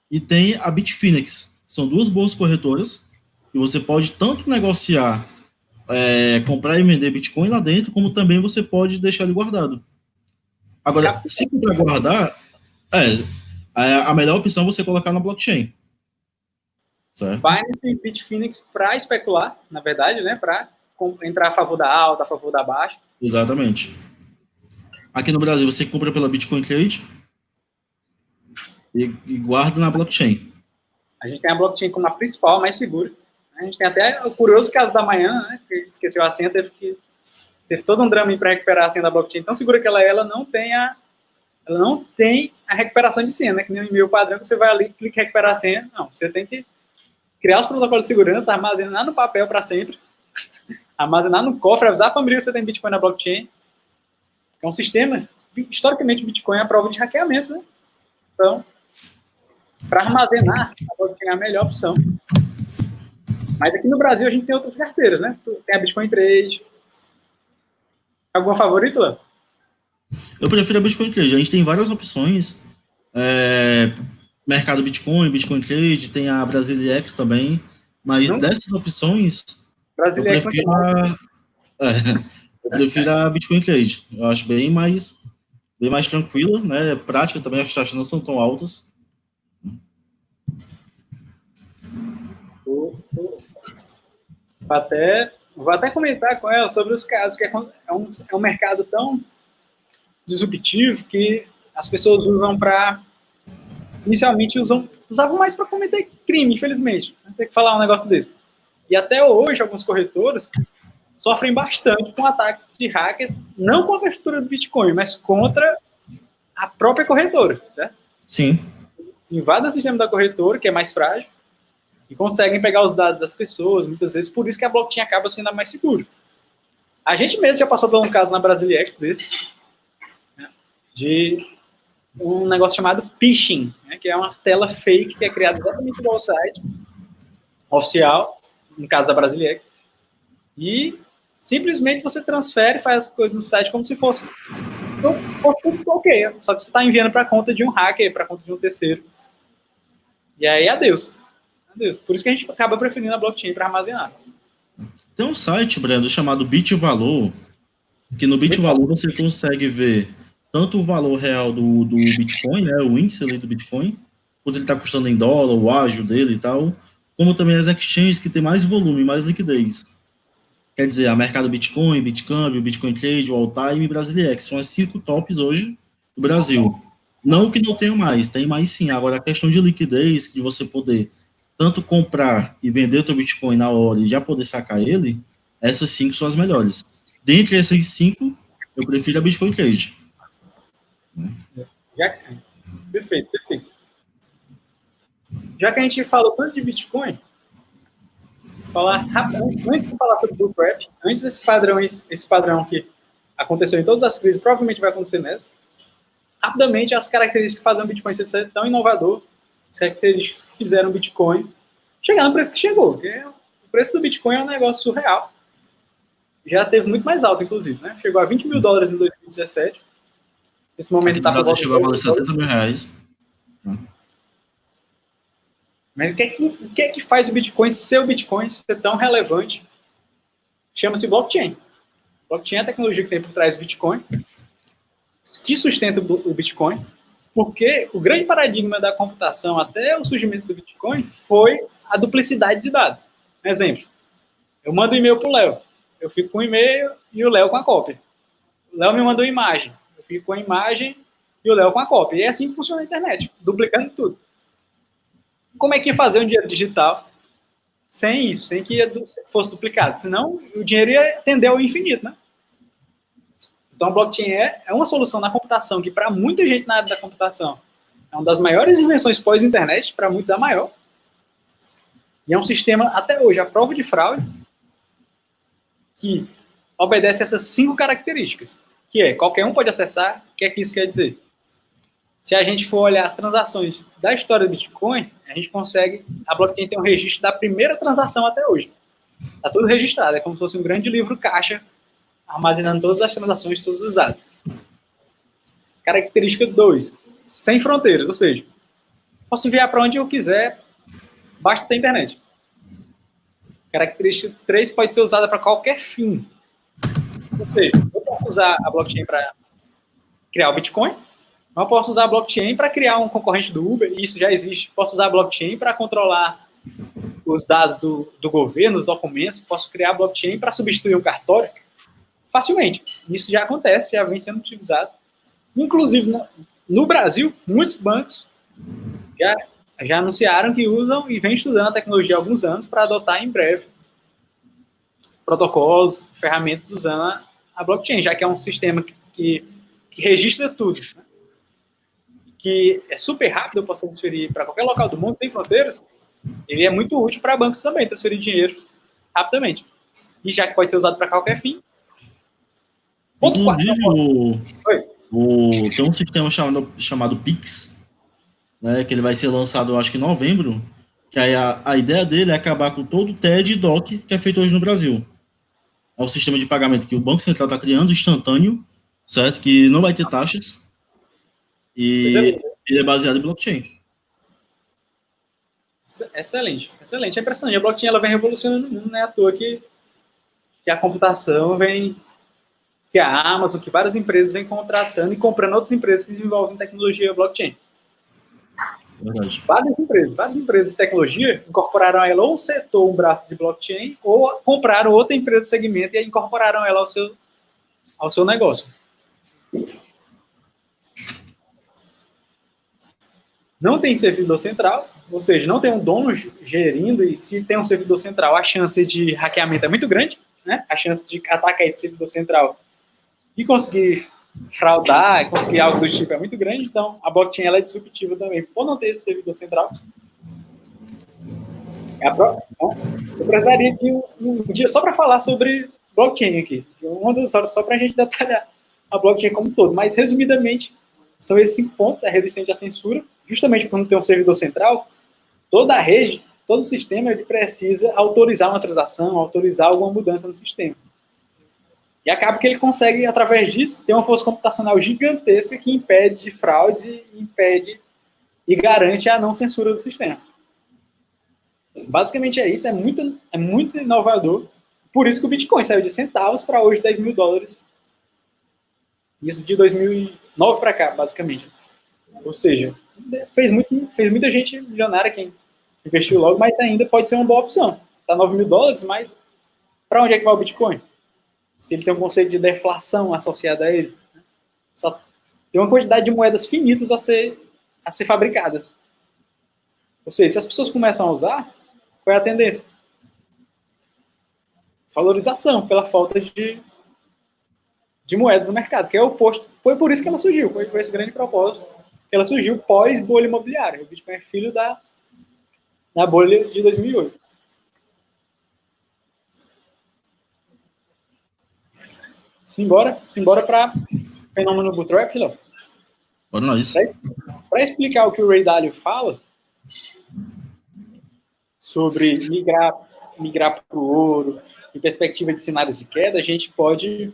e tem a Bitfinex. São duas boas corretoras, e você pode tanto negociar, comprar e vender Bitcoin lá dentro, como também você pode deixar ele guardado. Agora, se para guardar, a melhor opção é você colocar na blockchain. Certo? Binance e Bitfinex para especular, na verdade, né? Para entrar a favor da alta, a favor da baixa. Exatamente. Aqui no Brasil, você compra pela Bitcoin Trade e guarda na blockchain. A gente tem a blockchain como a principal, a mais segura. A gente tem até o curioso caso da manhã, né? Que esqueceu a senha, teve todo um drama para recuperar a senha da blockchain. Tão segura que ela não tem a recuperação de senha, né? Que nem o e-mail padrão, que você vai ali, clica em recuperar a senha. Não, você tem que criar os protocolos de segurança, armazenar no papel para sempre, armazenar no cofre, avisar a família que você tem Bitcoin na blockchain. É um sistema, historicamente, o Bitcoin é a prova de hackeamento, né? Então, para armazenar, a blockchain é a melhor opção. Mas aqui no Brasil a gente tem outras carteiras, né? Tem a Bitcoin Trade. Alguma favorita, Léo? Eu prefiro a Bitcoin Trade. A gente tem várias opções. Mercado Bitcoin, Bitcoin Trade, tem a Brasilex também. Mas dessas opções, eu prefiro a Bitcoin Trade. Eu acho bem mais tranquila, né? Prática também, as taxas não são tão altas. Vou até comentar com ela sobre os casos, que é um mercado tão disruptivo que as pessoas usam para... Inicialmente usavam mais para cometer crime, infelizmente. Tem que falar um negócio desse. E até hoje, alguns corretores sofrem bastante com ataques de hackers, não contra a estrutura do Bitcoin, mas contra a própria corretora, certo? Sim. Invadem o sistema da corretora, que é mais frágil, e conseguem pegar os dados das pessoas, muitas vezes, por isso que a blockchain acaba sendo a mais segura. A gente mesmo já passou por um caso na Brasilex desse, né, de um negócio chamado phishing, né, que é uma tela fake que é criada exatamente igual ao site oficial, no caso da Brasilex, e simplesmente você transfere, faz as coisas no site como se fosse tudo ok, só que você está enviando para a conta de um hacker, para a conta de um terceiro. E aí, adeus. Por isso que a gente acaba preferindo a blockchain para armazenar. Tem um site, Brando, chamado BitValor, que no BitValor você consegue ver tanto o valor real do Bitcoin, né, o índice ali do Bitcoin, quanto ele está custando em dólar, o ágio dele e tal, como também as exchanges que tem mais volume, mais liquidez. Quer dizer, a Mercado Bitcoin, Bitcâmbio, Bitcoin Trade, o Alltime e Brasilex. São as 5 tops hoje do Brasil. Não que não tenha mais, tem mais sim. Agora, a questão de liquidez, de você poder tanto comprar e vender o teu Bitcoin na hora e já poder sacar ele, essas 5 são as melhores. Dentre essas 5, eu prefiro a Bitcoin Trade. Perfeito. Já que a gente falou tanto de Bitcoin, falar rapidamente, antes de falar sobre Bullcrap, antes desse padrão que aconteceu em todas as crises, provavelmente vai acontecer nessa, rapidamente as características que fazem o Bitcoin ser tão inovador, as características que fizeram o Bitcoin chegar no preço que chegou, que é preço do Bitcoin é um negócio surreal. Já teve muito mais alto, inclusive, né? Chegou a $20 mil em 2017. Nesse momento está por volta chegou a valer $70 mil. Mas o que é que faz o Bitcoin ser tão relevante? Chama-se blockchain. Blockchain é a tecnologia que tem por trás do Bitcoin, que sustenta o Bitcoin, porque o grande paradigma da computação até o surgimento do Bitcoin foi a duplicidade de dados. Exemplo, eu mando um e-mail para o Léo, eu fico com o e-mail e o Léo com a cópia. O Léo me mandou uma imagem, eu fico com a imagem e o Léo com a cópia. E é assim que funciona a internet, duplicando tudo. Como é que ia fazer um dinheiro digital sem isso, sem que fosse duplicado? Senão, o dinheiro ia tender ao infinito, né? Então, a blockchain é uma solução na computação que, para muita gente na área da computação, é uma das maiores invenções pós-internet, para muitos a maior. E é um sistema, até hoje, à prova de fraudes, que obedece a essas 5 características, que é, qualquer um pode acessar. O que é que isso quer dizer? Se a gente for olhar as transações da história do Bitcoin, a gente consegue, a blockchain tem um registro da primeira transação até hoje. Está tudo registrado, é como se fosse um grande livro caixa, armazenando todas as transações, todos os dados. Característica 2, sem fronteiras, ou seja, posso enviar para onde eu quiser, basta ter internet. Característica 3, pode ser usada para qualquer fim. Ou seja, eu posso usar a blockchain para criar o Bitcoin, mas eu posso usar a blockchain para criar um concorrente do Uber, e isso já existe. Posso usar a blockchain para controlar os dados do governo, os documentos. Posso criar a blockchain para substituir o cartório facilmente. Isso já acontece, já vem sendo utilizado. Inclusive, no Brasil, muitos bancos já anunciaram que usam e vêm estudando a tecnologia há alguns anos para adotar em breve protocolos, ferramentas usando a blockchain, já que é um sistema que registra tudo, né? Que é super rápido, eu posso transferir para qualquer local do mundo, sem fronteiras. Ele é muito útil para bancos também, transferir dinheiro rapidamente. E já que pode ser usado para qualquer fim. Inclusive, tem um sistema chamado Pix, né, que ele vai ser lançado, eu acho que em novembro, que aí a ideia dele é acabar com todo o TED e DOC que é feito hoje no Brasil. É um sistema de pagamento que o Banco Central está criando, instantâneo, certo? Que não vai ter taxas. E ele é baseado em blockchain. Excelente, excelente. É impressionante. A blockchain ela vem revolucionando o mundo, não é à toa que a computação vem, que a Amazon, que várias empresas vêm contratando e comprando outras empresas que desenvolvem tecnologia blockchain. Verdade. Várias empresas de tecnologia incorporaram ela ou um setor, um braço de blockchain, ou compraram outra empresa do segmento e incorporaram ela ao seu negócio. Não tem servidor central, ou seja, não tem um dono gerindo, e se tem um servidor central, a chance de hackeamento é muito grande, né? A chance de atacar esse servidor central e conseguir fraudar, conseguir algo do tipo é muito grande. Então, a blockchain ela é disruptiva também, por não ter esse servidor central. Eu precisaria de um dia só para falar sobre blockchain aqui, uma das horas só para a gente detalhar a blockchain como um todo, mas resumidamente são esses 5 pontos. É resistente à censura, justamente por não ter um servidor central. Toda a rede, todo o sistema, ele precisa autorizar uma transação, autorizar alguma mudança no sistema. E acaba que ele consegue, através disso, ter uma força computacional gigantesca que impede fraudes e impede e garante a não censura do sistema. Basicamente é isso, é muito inovador. Por isso que o Bitcoin saiu de centavos para hoje $10 mil. Isso de 2009 para cá, basicamente. Ou seja, fez muita gente milionária quem investiu logo, mas ainda pode ser uma boa opção. Está $9 mil, mas para onde é que vai o Bitcoin? Se ele tem um conceito de deflação associado a ele, só tem uma quantidade de moedas finitas a ser fabricadas. Ou seja, se as pessoas começam a usar, qual é a tendência? Valorização, pela falta de moedas no mercado, que é o oposto. Foi por isso que ela surgiu, foi com esse grande propósito. Ela surgiu pós-bolha imobiliária. O Bitcoin é filho da bolha de 2008. Simbora para o fenômeno Bootstrap, Léo. Bora nós. Para explicar o que o Ray Dalio fala sobre migrar migrar para o ouro, em perspectiva de cenários de queda, a gente pode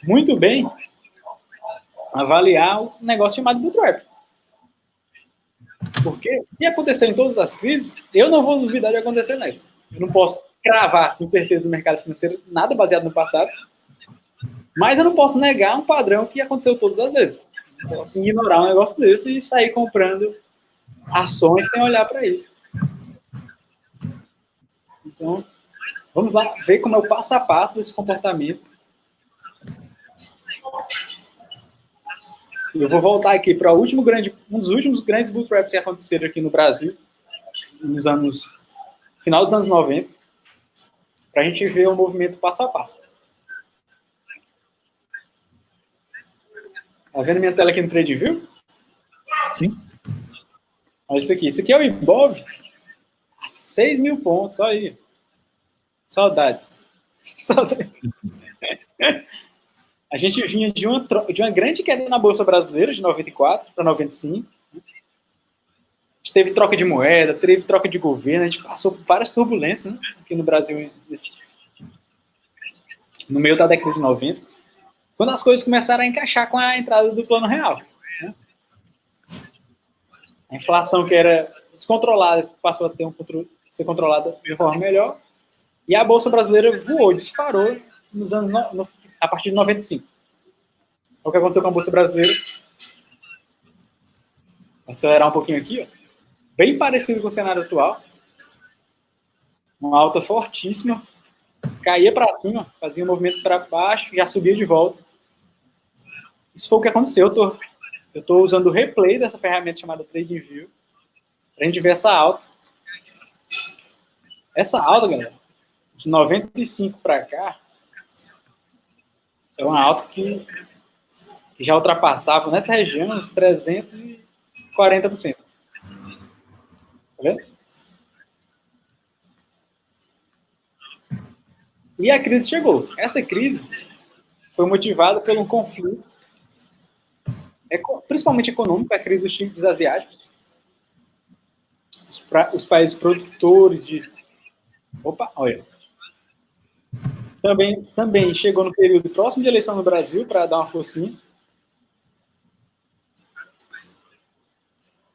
muito bem avaliar um negócio chamado bootstrap. Porque se aconteceu em todas as crises, eu não vou duvidar de acontecer nessa. Eu não posso cravar com certeza no mercado financeiro nada baseado no passado, mas eu não posso negar um padrão que aconteceu todas as vezes. Eu posso ignorar um negócio desse e sair comprando ações sem olhar para isso. Então, vamos lá ver como é o passo a passo desse comportamento. Eu vou voltar aqui para um dos últimos grandes bootstraps que aconteceram aqui no Brasil, final dos anos 90, para a gente ver o movimento passo a passo. Tá vendo minha tela aqui no TradingView? Sim. Olha isso aqui. Isso aqui é o Ibov. 6 mil pontos, olha aí. Saudade. A gente vinha de uma grande queda na Bolsa Brasileira, de 94 para 95. A gente teve troca de moeda, teve troca de governo, a gente passou por várias turbulências, né, aqui no Brasil, no meio da década de 90, quando as coisas começaram a encaixar com a entrada do Plano Real. Né? A inflação que era descontrolada passou a ser controlada de forma melhor, e a Bolsa Brasileira voou, disparou a partir de 95. O que aconteceu com a Bolsa Brasileira? Vou acelerar um pouquinho aqui, ó. Bem parecido com o cenário atual. Uma alta fortíssima, caía para cima, fazia um movimento para baixo, já subia de volta. Isso foi o que aconteceu. Eu estou usando o replay dessa ferramenta chamada TradingView para a gente ver essa alta. Essa alta, galera, de 95 para cá, é uma alta que já ultrapassava nessa região uns 340%. Tá vendo? E a crise chegou. Essa crise foi motivada por um conflito, principalmente econômico, a crise dos chips asiáticos. Os países produtores de... Opa, olha. Também chegou no período próximo de eleição no Brasil, para dar uma forcinha.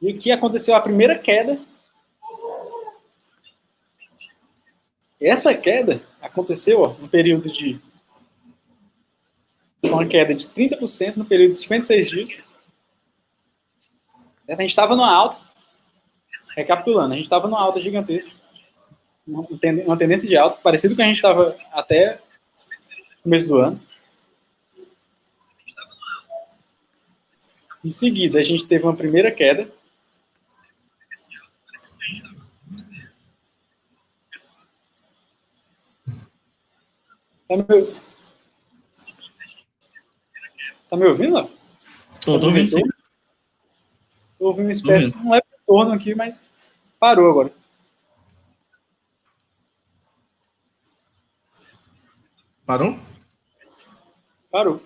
E aqui aconteceu a primeira queda. Essa queda aconteceu no período de... uma queda de 30% no período de 56 dias. A gente estava numa alta, recapitulando, a gente estava numa alta gigantesca, uma tendência de alta, parecido com a gente estava até o começo do ano. Em seguida, a gente teve uma primeira queda. Tá me ouvindo? Tô ouvindo, sim. Tô ouvindo uma espécie de um leve retorno aqui, mas parou agora. Parou? Parou.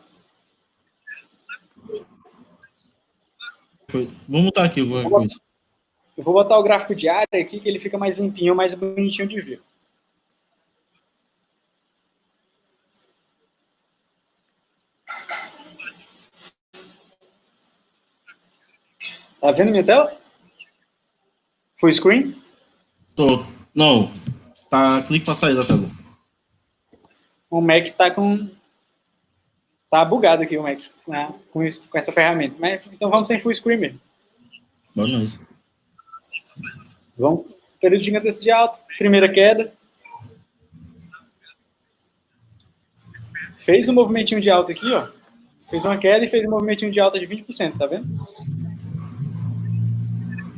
Vamos botar aqui alguma coisa. Eu vou botar o gráfico diário aqui, que ele fica mais limpinho, mais bonitinho de ver. Tá vendo minha tela? Full screen? Tô. Não. Tá, clique para sair da tela. O Mac tá com... Tá bugado aqui o Mac, né, com essa ferramenta. Mas, então vamos sem full screen mesmo. Bom, nós. Vamos. Período gigantesco de alta. Primeira queda. Fez um movimentinho de alta aqui, ó. Fez uma queda e fez um movimentinho de alta de 20%, tá vendo?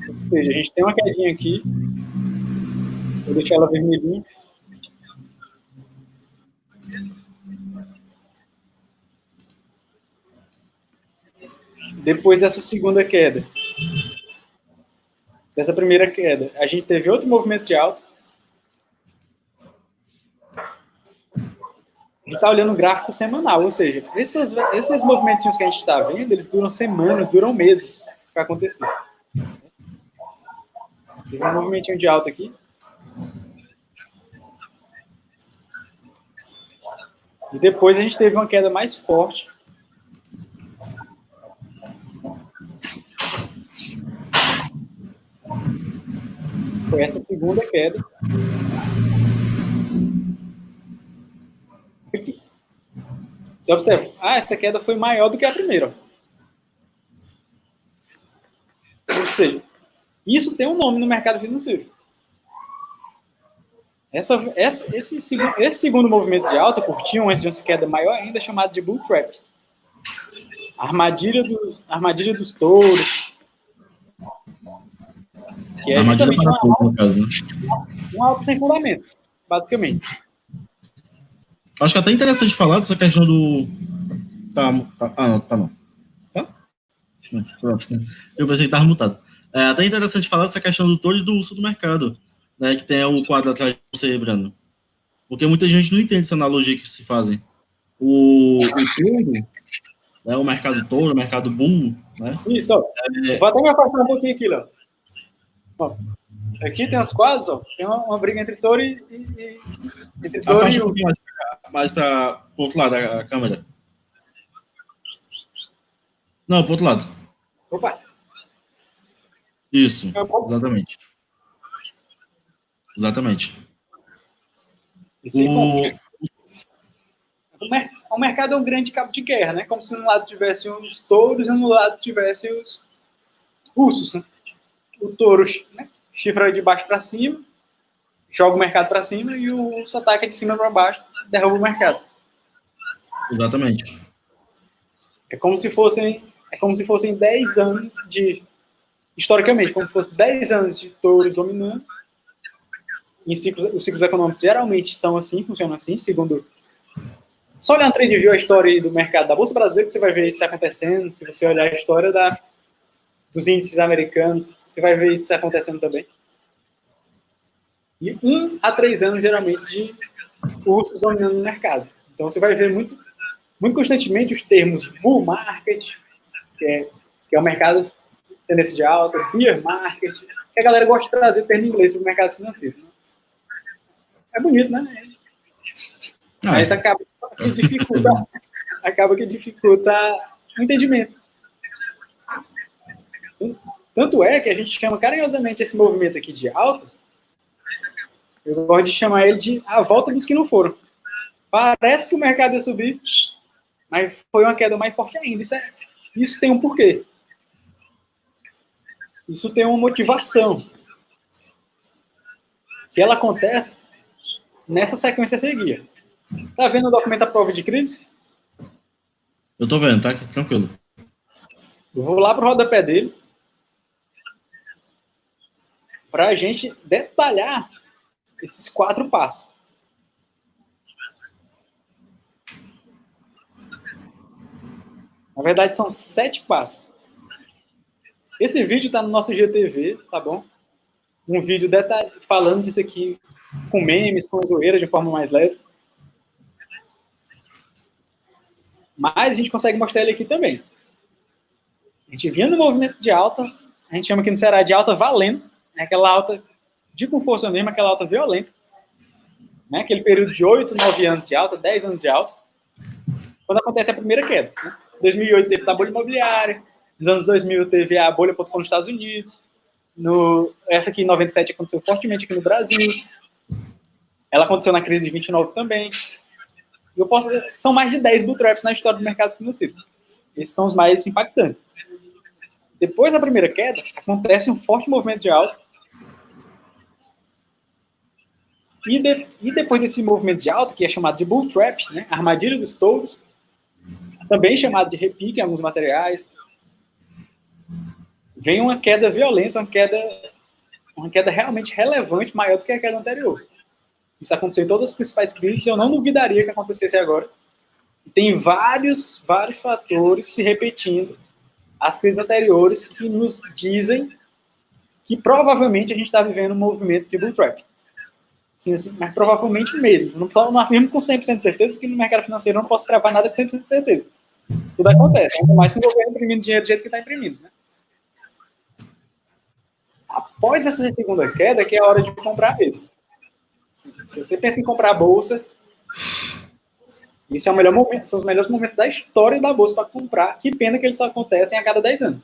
Ou seja, a gente tem uma quedinha aqui. Vou deixar ela vermelhinha. Depois dessa segunda queda, dessa primeira queda, a gente teve outro movimento de alta. A gente está olhando o gráfico semanal, ou seja, esses movimentos que a gente está vendo, eles duram semanas, duram meses para acontecer. Teve um movimentinho de alta aqui. E depois a gente teve uma queda mais forte. Foi essa segunda queda. Você observa, essa queda foi maior do que a primeira. Ou seja, isso tem um nome no mercado financeiro. Esse segundo movimento de alta curtiu antes de uma queda maior ainda, chamado de bull trap. Armadilha dos touros. Que é Armadilha para todos, no caso, né? Um alto sem fundamento, basicamente. Acho que é até interessante falar dessa questão do... Não. Tá? Não, pronto. Eu pensei que estava mutado. É até interessante falar dessa questão do touro e do urso do mercado, né? Que tem o quadro atrás de você, Brando. Porque muita gente não entende essa analogia que se fazem. O touro, né, o mercado touro, o mercado bull, né? Isso, ó. Vou até me afastar um pouquinho aqui, Léo. Aqui tem as quadras, ó. Tem uma briga entre touro e entre touro Afasta e um pouquinho mais para o outro lado da câmera. Não, para o outro lado. Opa! Isso, exatamente. Exatamente. O mercado é um grande cabo de guerra, né? Como se no lado tivesse os touros e no lado tivesse os ursos, né? O touro, né, chifra de baixo para cima, joga o mercado para cima, e o urso ataca de cima para baixo, derruba o mercado. Exatamente. É como se fossem 10 anos de... Historicamente, como se fosse 10 anos de touros dominando. Os ciclos econômicos geralmente são assim, funcionam assim, segundo... Só olhando TradeView, a história do mercado da Bolsa Brasileira, que você vai ver isso acontecendo. Se você olhar a história dos índices americanos, você vai ver isso acontecendo também. E 1 a 3 anos, geralmente, de ursos dominando o mercado. Então, você vai ver muito constantemente os termos bull market, que é o mercado tendência de alta, bear market, que a galera gosta de trazer termo em inglês para o mercado financeiro. Né? É bonito, né? Mas acaba que dificulta o entendimento. Tanto é que a gente chama carinhosamente esse movimento aqui de alta, eu gosto de chamar ele de a volta dos que não foram. Parece que o mercado ia subir, mas foi uma queda mais forte ainda. Isso tem um porquê. Isso tem uma motivação. Que ela acontece nessa sequência a seguir. Tá vendo o documento da prova de crise? Eu tô vendo, tá? Tranquilo. Eu vou lá pro rodapé dele para a gente detalhar esses 4 passos. Na verdade, são 7 passos. Esse vídeo está no nosso GTV, tá bom? Um vídeo falando disso aqui com memes, com zoeira, de forma mais leve. Mas a gente consegue mostrar ele aqui também. A gente vinha no movimento de alta, a gente chama aqui no Ceará de alta valendo, né? Aquela alta de com força mesmo, aquela alta violenta. Né? Aquele período de 8, 9 anos de alta, 10 anos de alta. Quando acontece a primeira queda. Né? 2008 teve a bolha imobiliária, nos anos 2000 teve a bolha.com nos Estados Unidos, essa aqui em 97 aconteceu fortemente aqui no Brasil, ela aconteceu na crise de 29 também. São mais de 10 bull traps na história do mercado financeiro. Esses são os mais impactantes. Depois da primeira queda, acontece um forte movimento de alta. E depois desse movimento de alta, que é chamado de bull trap, né, armadilha dos touros, também chamado de repique em alguns materiais, vem uma queda violenta, uma queda realmente relevante, maior do que a queda anterior. Isso aconteceu em todas as principais crises, eu não duvidaria que acontecesse agora. Tem vários fatores se repetindo, as crises anteriores, que nos dizem que provavelmente a gente está vivendo um movimento de bull trap. Sim, assim, mas provavelmente mesmo. Não afirmo com 100% de certeza que no mercado financeiro eu não posso cravar nada com 100% de certeza. Tudo acontece, ainda mais se o governo imprimindo dinheiro do jeito que está imprimindo. Né? Após essa segunda queda, que é a hora de comprar mesmo. Se você pensa em comprar a bolsa, Esse é o melhor momento, são os melhores momentos da história da bolsa para comprar. Que pena que eles só acontecem a cada 10 anos.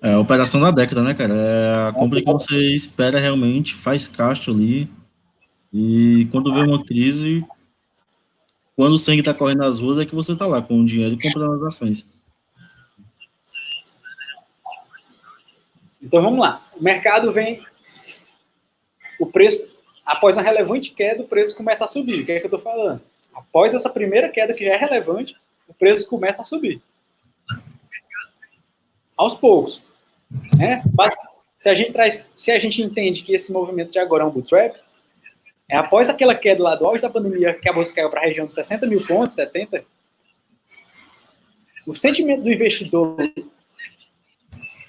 É a operação da década, né, cara? É a compra que você espera realmente, faz caixa ali. E quando vê uma crise, quando o sangue tá correndo nas ruas, é que você tá lá com o dinheiro e comprando as ações. Então vamos lá. O mercado vem, o preço, após uma relevante queda, o preço começa a subir. O que é que eu estou falando? Após essa primeira queda que já é relevante, o preço começa a subir. Aos poucos. Né? Se a gente entende que esse movimento de agora é um bull trap, é após aquela queda lá do auge da pandemia, que a bolsa caiu para a região de 60 mil pontos, 70, o sentimento do investidor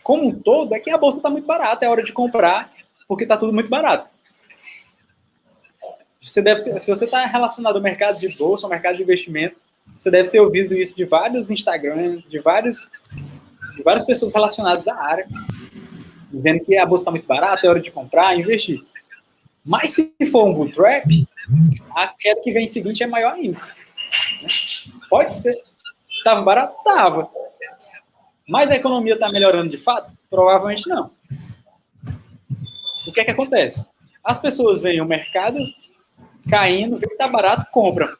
como um todo é que a bolsa está muito barata, é hora de comprar, porque está tudo muito barato. Se você está relacionado ao mercado de bolsa, ao mercado de investimento, você deve ter ouvido isso de vários Instagrams, de várias pessoas relacionadas à área, dizendo que a bolsa está muito barata, é hora de comprar, investir. Mas se for um bull trap, a queda que vem em seguinte é maior ainda. Pode ser. Estava barato? Estava. Mas a economia está melhorando de fato? Provavelmente não. O que é que acontece? As pessoas veem o mercado caindo, veem que está barato, compram.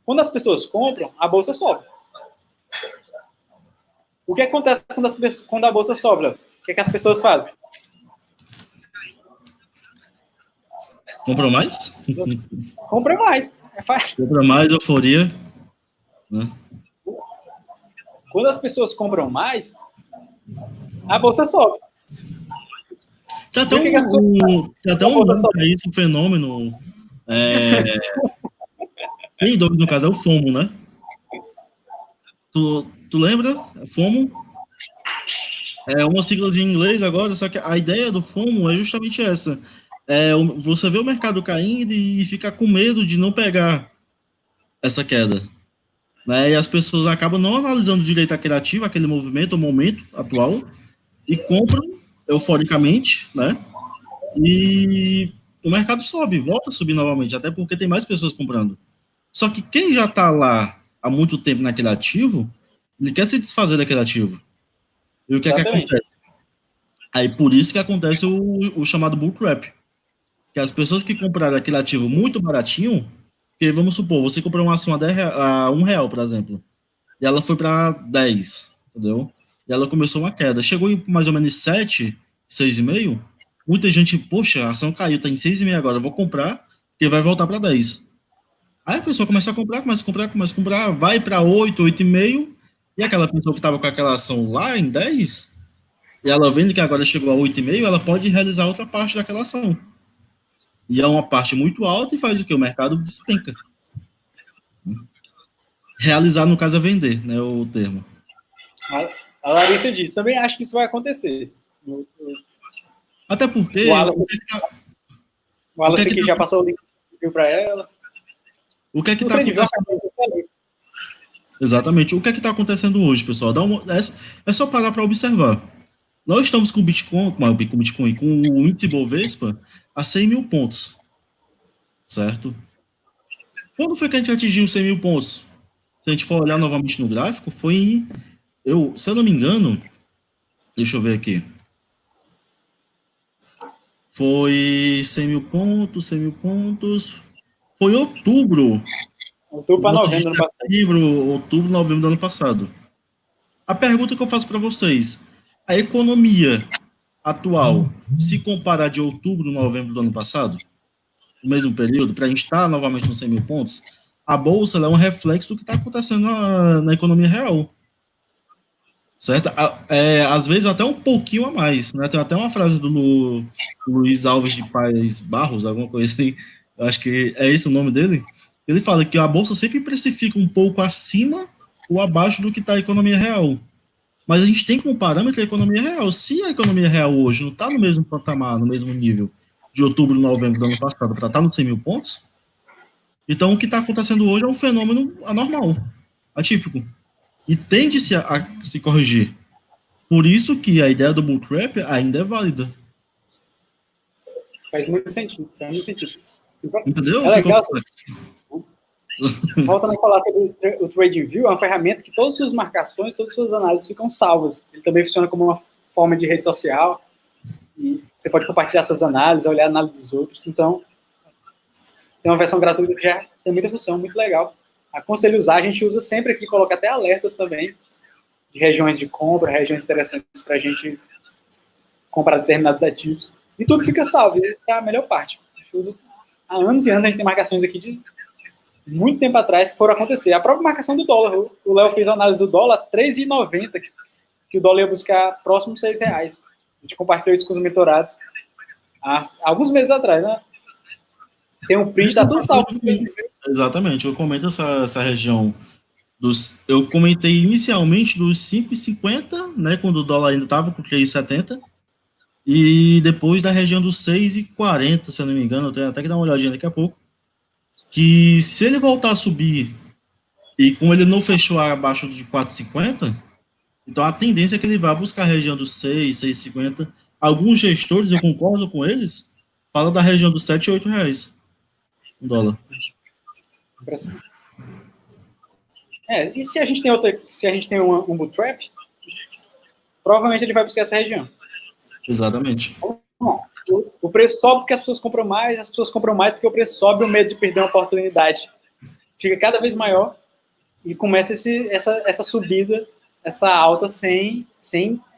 Quando as pessoas compram, a bolsa sobe. O que acontece quando a bolsa sobe? O que é que as pessoas fazem? Compra mais? Compra mais. Compra mais, euforia. Né? Quando as pessoas compram mais, a bolsa sobe. Tem até um fenômeno. Bem doido, no caso, é o FOMO, né? Tu lembra? FOMO? É uma siglazinha em inglês agora, só que a ideia do FOMO é justamente essa. Você vê o mercado caindo e fica com medo de não pegar essa queda. Né? E as pessoas acabam não analisando direito aquele ativo, aquele movimento, o momento atual, e compram euforicamente, né? E o mercado sobe, volta a subir novamente, até porque tem mais pessoas comprando. Só que quem já está lá há muito tempo naquele ativo, ele quer se desfazer daquele ativo. E o que é que acontece? Aí por isso que acontece o chamado bull trap. Que as pessoas que compraram aquele ativo muito baratinho, que vamos supor, você comprou uma ação a R$1, por exemplo, e ela foi para 10, entendeu? E ela começou uma queda. Chegou em mais ou menos 7, 6,5. Muita gente, poxa, a ação caiu, tá em 6,5 agora, eu vou comprar, porque vai voltar para 10. Aí a pessoa começa a comprar, vai para 8, 8,5, e aquela pessoa que estava com aquela ação lá em 10, e ela vendo que agora chegou a 8,5, ela pode realizar outra parte daquela ação. E é uma parte muito alta e faz o que? O mercado despenca. Realizar, no caso, é vender, né, o termo. A Larissa disse, também acho que isso vai acontecer. Até porque... O Wallace aqui já passou o link para ela. O que é que está acontecendo? Exatamente. O que é que está acontecendo hoje, pessoal? É só parar para observar. Nós estamos com o Bitcoin, com o índice Bovespa a 100 mil pontos. Certo? Quando foi que a gente atingiu 100 mil pontos? Se a gente for olhar novamente no gráfico, foi se eu não me engano, deixa eu ver aqui. Foi 100 mil pontos. Foi outubro. Outubro para novembro do ano passado. Outubro, novembro do ano passado. A pergunta que eu faço para vocês: a economia atual, se comparar de outubro, novembro do ano passado, no mesmo período, para a gente estar novamente nos 100 mil pontos, a bolsa é um reflexo do que está acontecendo na economia real. Certo? Às vezes até um pouquinho a mais, né? Tem até uma frase do Luiz Alves de Paz Barros, alguma coisa assim, eu acho que é esse o nome dele. Ele fala que a bolsa sempre precifica um pouco acima ou abaixo do que está a economia real. Mas a gente tem como parâmetro a economia real. Se a economia real hoje não está no mesmo patamar, no mesmo nível de outubro e novembro do ano passado, para estar nos 100 mil pontos, então o que está acontecendo hoje é um fenômeno anormal, atípico. E tende-se a se corrigir. Por isso que a ideia do bull trap ainda é válida. Faz muito sentido. Entendeu? É legal, Voltando a falar sobre o TradingView, é uma ferramenta que todas as suas marcações, todas as suas análises ficam salvas. Ele também funciona como uma forma de rede social. E você pode compartilhar suas análises, olhar a análise dos outros. Então, tem uma versão gratuita que já tem muita função, muito legal. Aconselho usar, a gente usa sempre aqui, coloca até alertas também de regiões de compra, regiões interessantes para a gente comprar determinados ativos. E tudo fica salvo, e essa é a melhor parte. A gente usa há anos e anos, a gente tem marcações aqui de muito tempo atrás que foram acontecer. A própria marcação do dólar. O Léo fez a análise do dólar, 3,90, que o dólar ia buscar próximo de R$6. A gente compartilhou isso com os mentorados há alguns meses atrás, né? Tem um print, tá tudo salvo. Exatamente, eu comento essa região eu comentei inicialmente dos 5,50, né, quando o dólar ainda estava com 3,70, e depois da região dos 6,40, se eu não me engano, eu tenho até que dar uma olhadinha daqui a pouco, que se ele voltar a subir, e como ele não fechou abaixo de 4,50, então a tendência é que ele vá buscar a região dos 6,50. Alguns gestores, eu concordo com eles, falam da região dos 7 e 8 reais um dólar. E se a gente tem um bull trap, provavelmente ele vai buscar essa região. Exatamente. Bom, o preço sobe porque as pessoas compram mais porque o preço sobe, o medo de perder uma oportunidade fica cada vez maior e começa essa subida, essa alta sem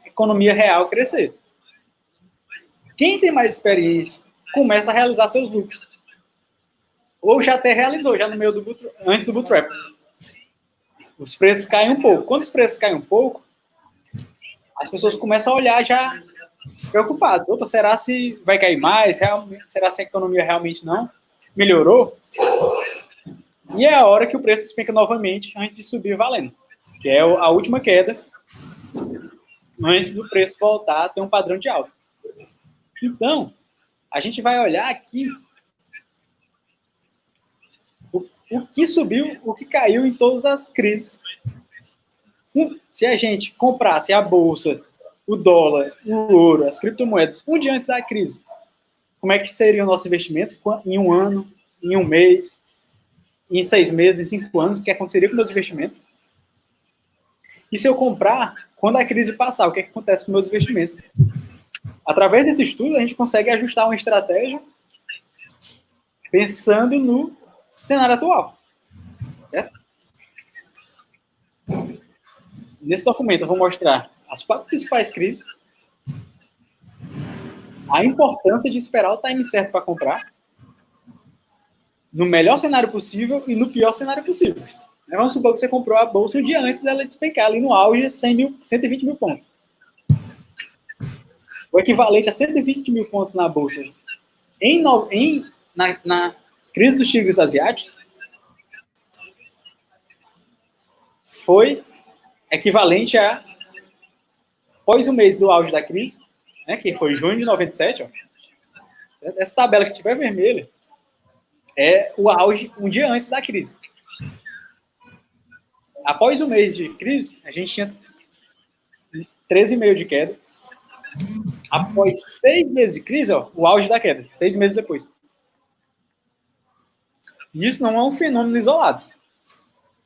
economia real crescer. Quem tem mais experiência começa a realizar seus lucros. Ou já até realizou, já no meio antes do bull trap. Os preços caem um pouco. Quando os preços caem um pouco, as pessoas começam a olhar já preocupadas. Opa, será se vai cair mais? Será se a economia realmente não melhorou? E é a hora que o preço despenca novamente antes de subir valendo. Que é a última queda antes do preço voltar a ter um padrão de alta. Então, a gente vai olhar aqui o que subiu, o que caiu em todas as crises. Se a gente comprasse a bolsa, o dólar, o ouro, as criptomoedas, um dia antes da crise, como é que seriam nossos investimentos em um ano, em um mês, em 6 meses, em 5 anos? O que aconteceria com meus investimentos? E se eu comprar, quando a crise passar, o que acontece com meus investimentos? Através desse estudo, a gente consegue ajustar uma estratégia pensando no cenário atual. Certo? Nesse documento eu vou mostrar as 4 principais crises, a importância de esperar o time certo para comprar, no melhor cenário possível e no pior cenário possível. Vamos supor que você comprou a bolsa um dia antes dela despencar, ali no auge, 120 mil pontos. O equivalente a 120 mil pontos na bolsa na crise dos tigres asiáticos foi equivalente a, após o mês do auge da crise, né, que foi junho de 97, ó, essa tabela que tiver vermelha é o auge um dia antes da crise. Após o mês de crise, a gente tinha 13,5% de queda. Após 6 meses de crise, ó, o auge da queda, 6 meses depois. Isso não é um fenômeno isolado.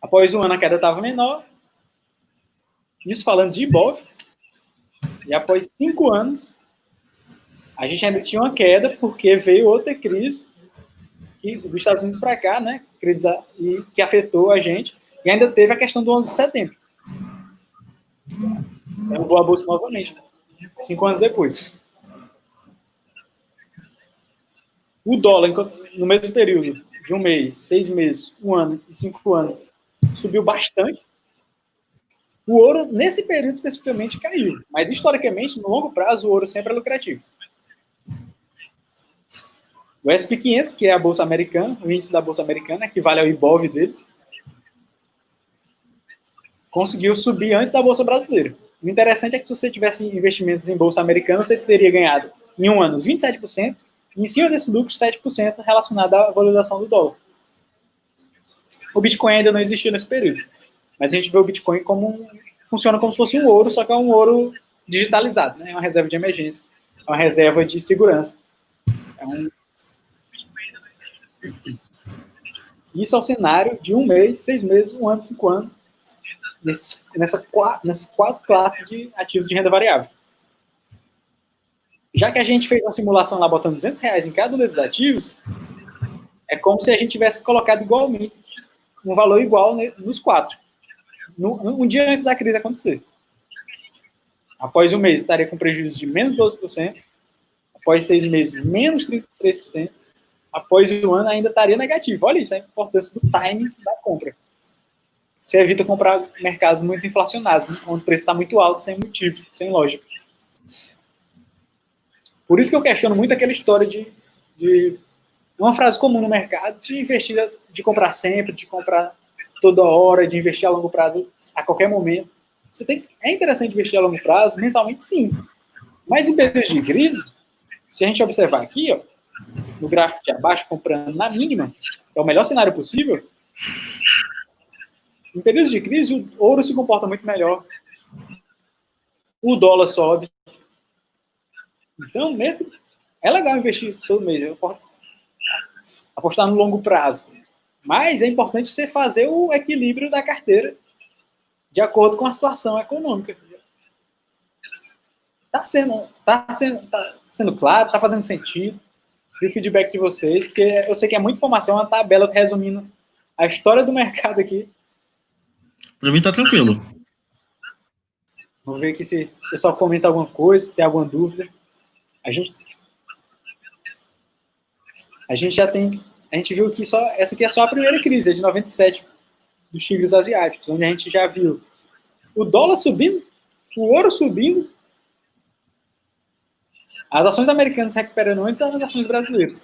Após um ano a queda estava menor. Isso falando de Ibov. E após 5 anos, a gente ainda tinha uma queda porque veio outra crise dos Estados Unidos para cá, né? Que afetou a gente. E ainda teve a questão do 11 de setembro. Derrubou a bolsa novamente, 5 anos depois. O dólar, no mesmo período de um mês, 6 meses, 1 ano e 5 anos, subiu bastante. O ouro, nesse período especificamente, caiu. Mas, historicamente, no longo prazo, o ouro sempre é lucrativo. O S&P 500, que é a bolsa americana, o índice da bolsa americana, equivale ao Ibov deles, conseguiu subir antes da bolsa brasileira. O interessante é que se você tivesse investimentos em bolsa americana, você teria ganhado, em um ano, os 27%, e em cima desse lucro, 7% relacionado à valorização do dólar. O Bitcoin ainda não existia nesse período. Mas a gente vê o Bitcoin funciona como se fosse um ouro, só que é um ouro digitalizado, né? É uma reserva de emergência, é uma reserva de segurança. Isso é o cenário de 1 mês, 6 meses, 1 ano, 5 anos, nessas 4 classes de ativos de renda variável. Já que a gente fez uma simulação lá botando R$200 em cada um desses ativos, é como se a gente tivesse colocado igualmente um valor igual nos 4. Um dia antes da crise acontecer. Após 1 mês, estaria com prejuízo de menos 12%. Após 6 meses, menos 33%. Após 1 ano, ainda estaria negativo. Olha isso, a importância do timing da compra. Você evita comprar mercados muito inflacionados, onde o preço está muito alto, sem motivo, sem lógica. Por isso que eu questiono muito aquela história de uma frase comum no mercado, de investir, de comprar sempre, de comprar toda hora, de investir a longo prazo a qualquer momento. É interessante investir a longo prazo, mensalmente sim. Mas em períodos de crise, se a gente observar aqui, ó, no gráfico de abaixo, comprando na mínima, é o melhor cenário possível, em períodos de crise, o ouro se comporta muito melhor, o dólar sobe. Então, mesmo, é legal investir todo mês, apostar no longo prazo. Mas é importante você fazer o equilíbrio da carteira de acordo com a situação econômica. Tá sendo claro, tá fazendo sentido. E o feedback de vocês, porque eu sei que é muita informação, uma tabela resumindo a história do mercado aqui. Para mim tá tranquilo. Vamos ver aqui se o pessoal comenta alguma coisa, se tem alguma dúvida. A gente já tem... A gente viu que essa aqui é só a primeira crise, de 97, dos tigres asiáticos, onde a gente já viu o dólar subindo, o ouro subindo, as ações americanas se recuperando antes das ações brasileiras.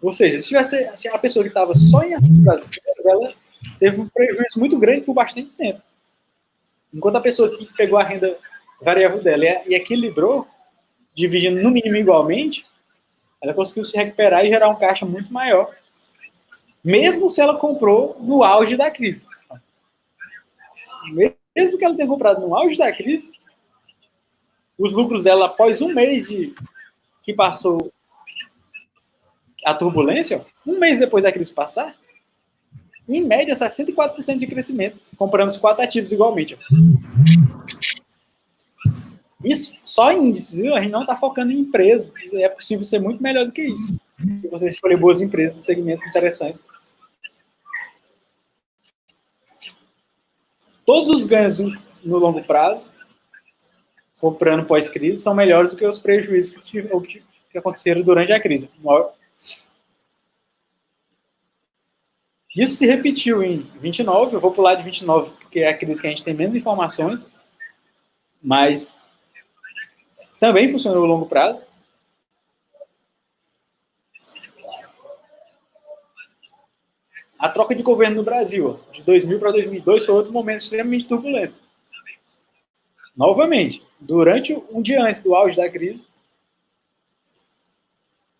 Ou seja, se a pessoa que estava só em ações brasileiras, ela teve um prejuízo muito grande por bastante tempo. Enquanto a pessoa que pegou a renda variável dela e equilibrou, dividindo no mínimo igualmente, ela conseguiu se recuperar e gerar um caixa muito maior, mesmo se ela comprou no auge da crise. Mesmo que ela tenha comprado no auge da crise, os lucros dela, após 1 mês que passou a turbulência, 1 mês depois da crise passar, em média, 64% de crescimento, comprando os 4 ativos igualmente. Isso só em índices, viu? A gente não está focando em empresas. É possível ser muito melhor do que isso. Se você escolher boas empresas, segmentos interessantes. Todos os ganhos no longo prazo, comprando pós-crise, são melhores do que os prejuízos que aconteceram durante a crise. Isso se repetiu em 29, eu vou pular de 29, porque é a crise que a gente tem menos informações, mas também funcionou a longo prazo. A troca de governo no Brasil, de 2000 para 2002, foi outro momento extremamente turbulento. Novamente, durante um dia antes do auge da crise,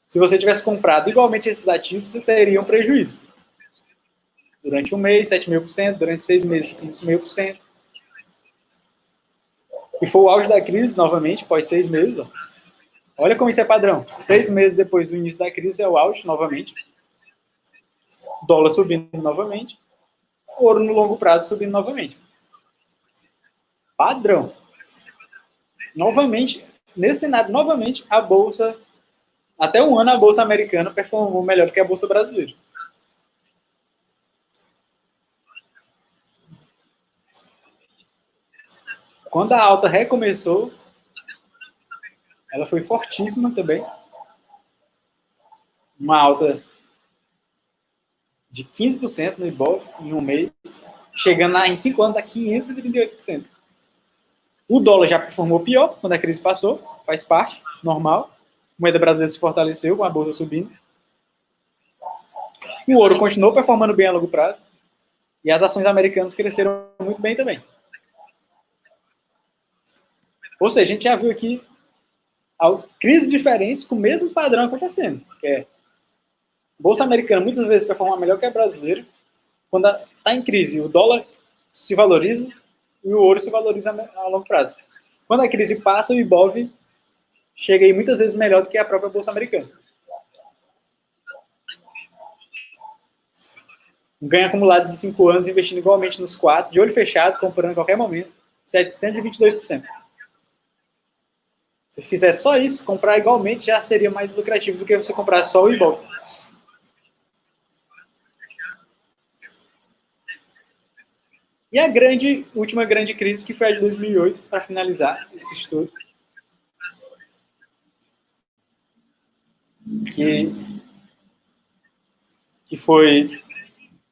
se você tivesse comprado igualmente esses ativos, você teria um prejuízo. Durante 1 mês, 7.000%, durante 6 meses, 15.000%. E foi o auge da crise, novamente, após 6 meses. Ó. Olha como isso é padrão. 6 meses depois do início da crise é o auge, novamente. Dólar subindo novamente. Ouro no longo prazo subindo novamente. Padrão. Novamente, nesse cenário, novamente, a Bolsa, até 1 ano, a Bolsa americana performou melhor do que a Bolsa brasileira. Quando a alta recomeçou, ela foi fortíssima também. Uma alta de 15% no Ibov em 1 mês, chegando em 5 anos a 538%. O dólar já performou pior quando a crise passou, faz parte, normal. A moeda brasileira se fortaleceu com a bolsa subindo. O ouro continuou performando bem a longo prazo. E as ações americanas cresceram muito bem também. Ou seja, a gente já viu aqui crises diferentes com o mesmo padrão acontecendo. Que é, a bolsa americana muitas vezes performa melhor que a brasileira. Quando está em crise, o dólar se valoriza e o ouro se valoriza a longo prazo. Quando a crise passa, o Ibov chega aí muitas vezes melhor do que a própria bolsa americana. Um ganho acumulado de 5 anos, investindo igualmente nos 4, de olho fechado, comprando a qualquer momento, 722%. Se fizer só isso, comprar igualmente já seria mais lucrativo do que você comprar só o Ibov. E a última grande crise, que foi a de 2008, para finalizar esse estudo, que foi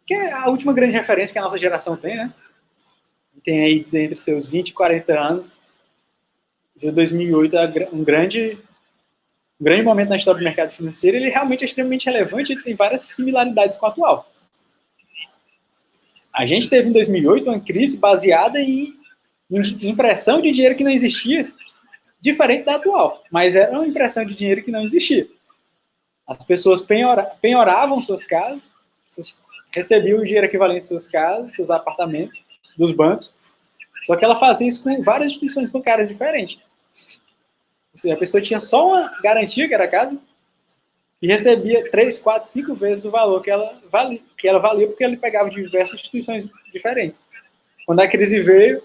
que é a última grande referência que a nossa geração tem, né? Tem aí entre seus 20 e 40 anos. De 2008 é um grande momento na história do mercado financeiro. Ele realmente é extremamente relevante e tem várias similaridades com o atual. A gente teve em 2008 uma crise baseada em impressão de dinheiro que não existia, diferente da atual, mas era uma impressão de dinheiro que não existia. As pessoas penhoravam suas casas, recebiam o dinheiro equivalente às suas casas, seus apartamentos, dos bancos, só que ela fazia isso com várias instituições bancárias diferentes. Ou seja, a pessoa tinha só uma garantia, que era a casa, e recebia 3, 4, 5 vezes o valor que ela valia, porque ele pegava de diversas instituições diferentes. Quando a crise veio,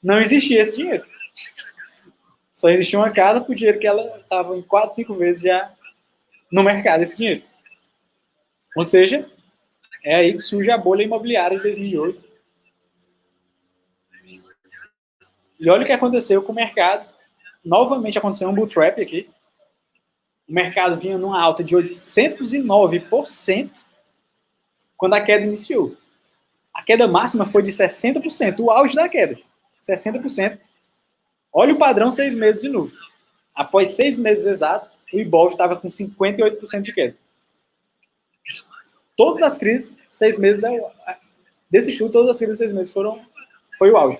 não existia esse dinheiro. Só existia uma casa por dinheiro que ela estava em 4, 5 vezes já no mercado, esse dinheiro. Ou seja, é aí que surge a bolha imobiliária de 2008. E olha o que aconteceu com o mercado. Novamente aconteceu um bull trap aqui. O mercado vinha numa alta de 809% quando a queda iniciou. A queda máxima foi de 60%, o auge da queda. 60%. Olha o padrão 6 meses de novo. Após 6 meses exatos, o Ibov estava com 58% de queda. Todas as crises, 6 meses, desse estudo, todas as crises de 6 meses foi o auge.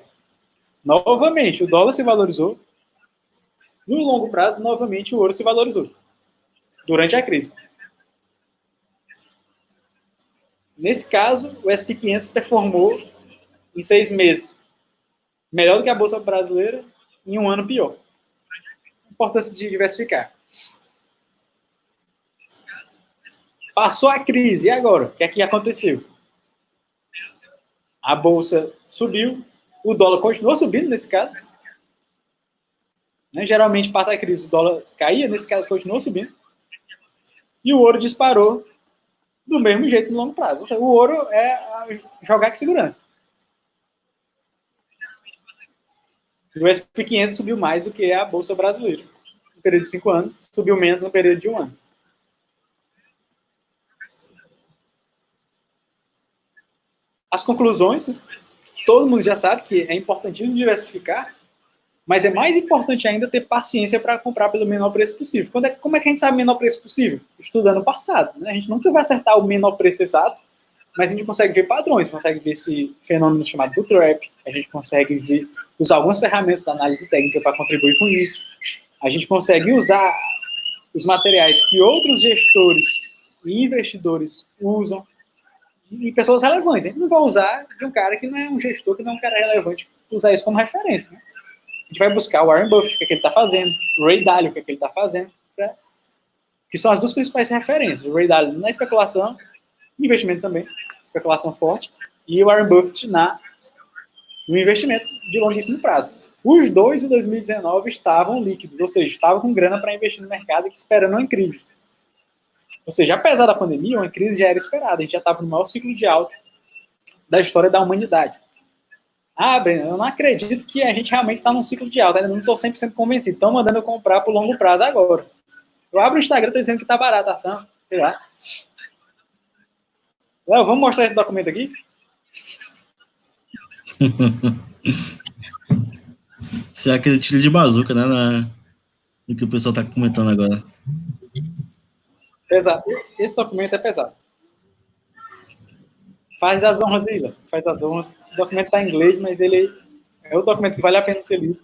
Novamente, o dólar se valorizou. No longo prazo, novamente, o ouro se valorizou. Durante a crise. Nesse caso, o S&P 500 performou em 6 meses melhor do que a Bolsa Brasileira, em um ano pior. Importância de diversificar. Passou a crise, e agora? O que é que aconteceu? A Bolsa subiu, o dólar continuou subindo nesse caso. Né? Geralmente, passa a crise, o dólar caía, nesse caso continuou subindo. E o ouro disparou do mesmo jeito no longo prazo. Ou seja, o ouro é jogar com segurança. O S&P 500 subiu mais do que a Bolsa Brasileira. No período de 5 anos, subiu menos no período de 1 ano. As conclusões, todo mundo já sabe que é importantíssimo diversificar, mas é mais importante ainda ter paciência para comprar pelo menor preço possível. Como é que a gente sabe o menor preço possível? Estudando o passado. Né? A gente nunca vai acertar o menor preço exato, mas a gente consegue ver padrões, consegue ver esse fenômeno chamado bootstrap, a gente consegue usar algumas ferramentas da análise técnica para contribuir com isso, a gente consegue usar os materiais que outros gestores e investidores usam, e pessoas relevantes. A gente não vai usar de um cara que não é um gestor, que não é um cara relevante, usar isso como referência. Né? A gente vai buscar o Warren Buffett, o que, é que ele está fazendo, o Ray Dalio, o que, é que ele está fazendo, né? Que são as duas principais referências. O Ray Dalio na especulação, investimento também, especulação forte, e o Warren Buffett no investimento de longuíssimo prazo. Os dois, em 2019, estavam líquidos, ou seja, estavam com grana para investir no mercado e esperando uma crise. Ou seja, apesar da pandemia, uma crise já era esperada, a gente já estava no maior ciclo de alta da história da humanidade. Ah, Breno, eu não acredito que a gente realmente está num ciclo de alta, ainda não estou 100% convencido, estão mandando eu comprar por longo prazo agora. Eu abro o Instagram, estou dizendo que está barata a ação, sei lá. Léo, vamos mostrar esse documento aqui? Isso é aquele tiro de bazuca, né? O que o pessoal está comentando agora. Pesado. Esse documento é pesado. Faz as honras, Ila. Faz as honras. Esse documento está em inglês, mas ele é o documento que vale a pena ser lido.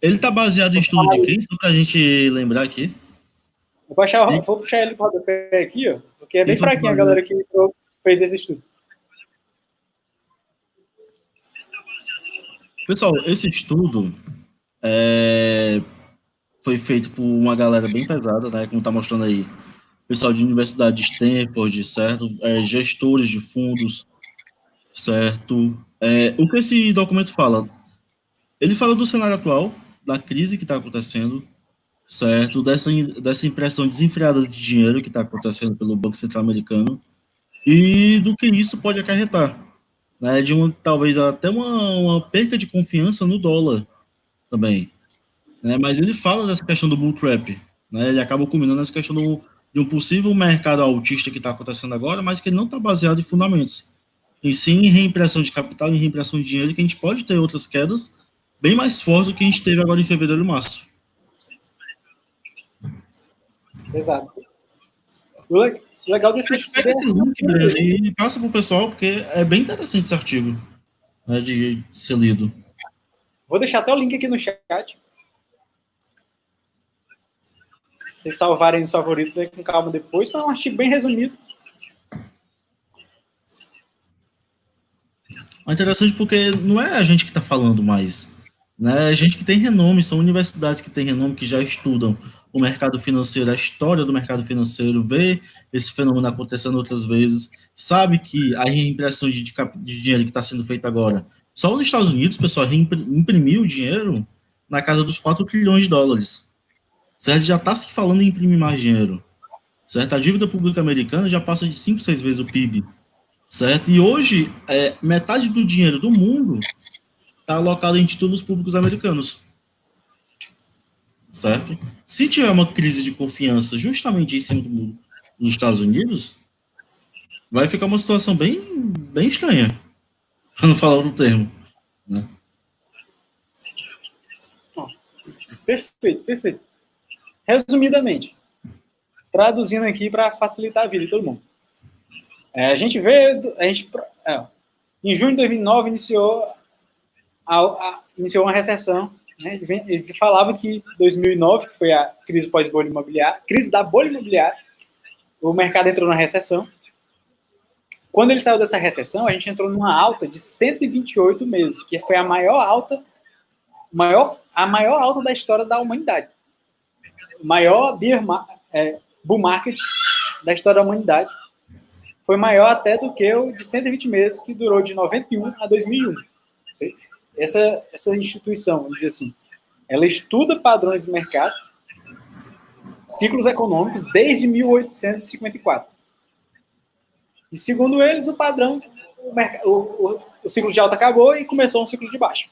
Ele está baseado em estudo de quem? Só para a gente lembrar aqui. Vou puxar ele para o rodapé aqui, ó, porque é bem fraquinho a galera que fez esse estudo. Pessoal, esse estudo foi feito por uma galera bem pesada, né? Como está mostrando aí. pessoal de universidade de Stanford, certo? Gestores de fundos, certo? O que esse documento fala? Ele fala do cenário atual, da crise que está acontecendo, certo? Dessa impressão desenfreada de dinheiro que está acontecendo pelo Banco Central Americano e do que isso pode acarretar, né? Talvez até uma perca de confiança no dólar também, né? Mas ele fala dessa questão do bull trap, né? Ele acaba culminando nessa questão de um possível mercado altista que está acontecendo agora, mas que ele não está baseado em fundamentos, e sim em reimpressão de capital e reimpressão de dinheiro, que a gente pode ter outras quedas bem mais fortes do que a gente teve agora em fevereiro e março. Exato. O legal desse estudo pega esse link, Breno, e passa para o pessoal, porque é bem interessante esse artigo, né, de ser lido. Vou deixar até o link aqui no chat. Vocês salvarem os favoritos aí com calma depois, mas é um artigo bem resumido. É interessante porque não é a gente que está falando mais, né? É gente que tem renome, são universidades que têm renome, que já estudam o mercado financeiro, a história do mercado financeiro, vê esse fenômeno acontecendo outras vezes, sabe que a reimpressão de dinheiro que está sendo feita agora, só os Estados Unidos, pessoal, imprimiu dinheiro na casa dos 4 trilhões de dólares, certo? Já está se falando em imprimir mais dinheiro, certo? A dívida pública americana já passa de 5, 6 vezes o PIB, certo? E hoje, metade do dinheiro do mundo está alocado em títulos públicos americanos, certo? Se tiver uma crise de confiança justamente em cima dos Estados Unidos, vai ficar uma situação bem estranha, para não falar outro termo, né? Perfeito, perfeito. Resumidamente, traduzindo aqui para facilitar a vida de todo mundo. Em junho de 2009 iniciou uma recessão, né? Ele falava que 2009, que foi a crise pós-bolha imobiliária, crise da bolha imobiliária, o mercado entrou na recessão. Quando ele saiu dessa recessão, a gente entrou numa alta de 128 meses, que foi a maior alta da história da humanidade. O maior bull market da história da humanidade. Foi maior até do que o de 120 meses, que durou de 91 a 2001. Essa instituição, vamos dizer assim, ela estuda padrões do mercado, ciclos econômicos, desde 1854. E, segundo eles, o padrão, o ciclo de alta acabou e começou um ciclo de baixa.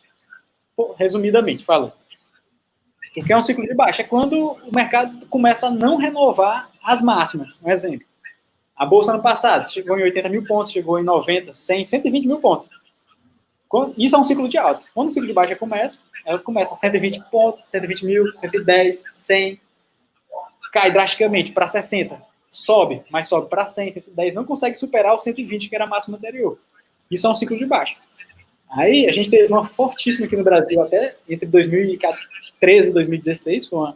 Resumidamente, falando. O que é um ciclo de baixa? É quando o mercado começa a não renovar as máximas. Um exemplo. A Bolsa ano passado chegou em 80 mil pontos, chegou em 90, 100, 120 mil pontos. Isso é um ciclo de alta. Quando o ciclo de baixa começa, ela começa a 120 pontos, 120 mil, 110, 100, cai drasticamente para 60, sobe, mas sobe para 100, 110, não consegue superar o 120, que era a máxima anterior. Isso é um ciclo de baixa. Aí a gente teve uma fortíssima aqui no Brasil, até entre 2013 e 2016, foi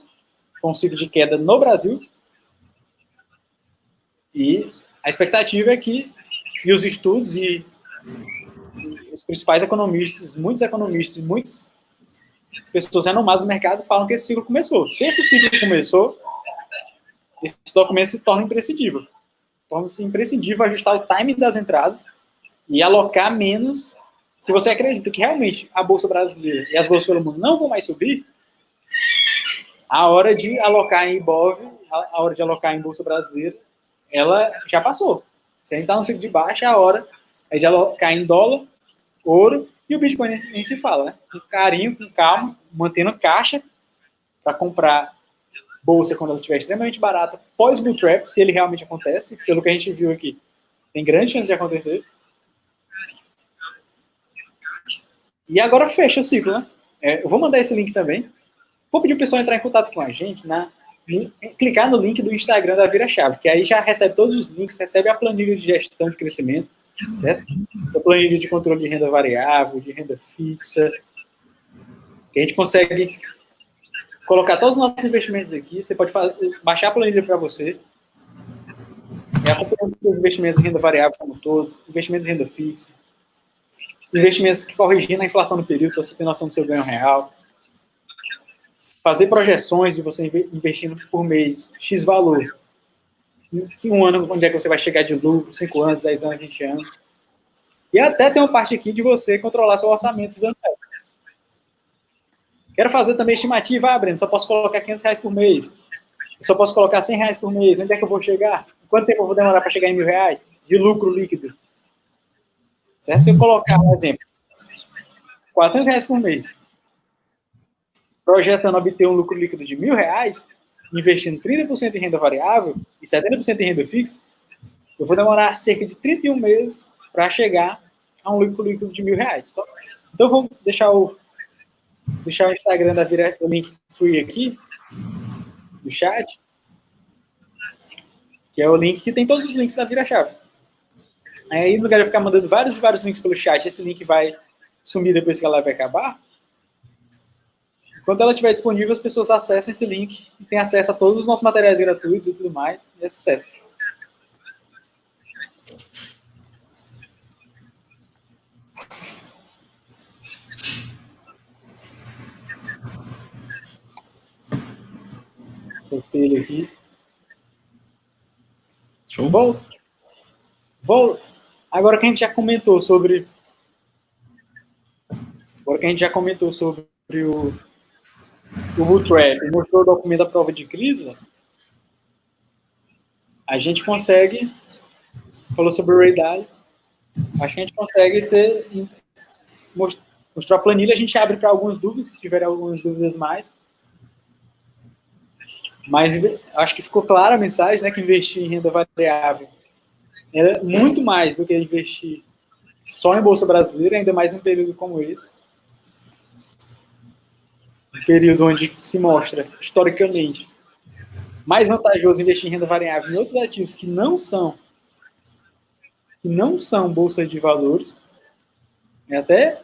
um ciclo de queda no Brasil. E a expectativa é que os estudos e os principais economistas, muitas pessoas renomadas do mercado falam que esse ciclo começou. Se esse ciclo começou, esse documento se torna imprescindível. Torna-se imprescindível ajustar o timing das entradas e alocar menos. Se você acredita que realmente a Bolsa Brasileira e as bolsas pelo mundo não vão mais subir, a hora de alocar em IBOV, a hora de alocar em Bolsa Brasileira, ela já passou. Se a gente está no ciclo de baixa, a hora é de alocar em dólar, ouro e o Bitcoin nem se fala, né? Com carinho, com calma, mantendo caixa para comprar bolsa quando ela estiver extremamente barata, pós-bull trap, se ele realmente acontece, pelo que a gente viu aqui, tem grande chance de acontecer. E agora fecha o ciclo, né? Eu vou mandar esse link também. Vou pedir o pessoal entrar em contato com a gente, clicar no link do Instagram da Vira Chave, que aí já recebe todos os links, recebe a planilha de gestão de crescimento, certo? Essa planilha de controle de renda variável, de renda fixa, que a gente consegue colocar todos os nossos investimentos aqui. Você pode baixar a planilha para você, acompanhando os investimentos em renda variável como todos, investimentos em renda fixa, investimentos que corrigindo a inflação no período, para você ter noção do seu ganho real, fazer projeções de você investindo por mês X valor, um ano, onde é que você vai chegar de lucro, 5 anos, 10 anos, 20 anos. E até tem uma parte aqui de você controlar seu orçamento usando ela. Quero fazer também estimativa, Breno, só posso colocar R$500 por mês. Eu só posso colocar R$100 por mês. Onde é que eu vou chegar? Quanto tempo eu vou demorar para chegar em R$1.000 de lucro líquido? Certo? Se eu colocar, por exemplo, R$400 por mês, projetando obter um lucro líquido de R$1.000, investindo 30% em renda variável e 70% em renda fixa, eu vou demorar cerca de 31 meses para chegar a um lucro líquido de R$1.000. Então, eu vou deixar o Instagram da Vira, o Linktree aqui, do chat, que é o link que tem todos os links da Vira-Chave. Aí, no lugar de eu ficar mandando vários e vários links pelo chat, esse link vai sumir depois que a live vai acabar. Quando ela estiver disponível, as pessoas acessam esse link e têm acesso a todos os nossos materiais gratuitos e tudo mais. E é sucesso. Soltei ele aqui. Show. Vou. Agora que a gente já comentou sobre o Bootstrap e mostrou o documento da prova de crise, a gente consegue, falou sobre o Ray Dalio, acho que a gente consegue mostrar a planilha, a gente abre para algumas dúvidas, se tiver algumas dúvidas mais. Mas acho que ficou clara a mensagem, né, que investir em renda variável é muito mais do que investir só em Bolsa Brasileira, ainda mais em um período como esse. Um período onde se mostra, historicamente, mais vantajoso investir em renda variável em outros ativos que não são bolsas de valores. É até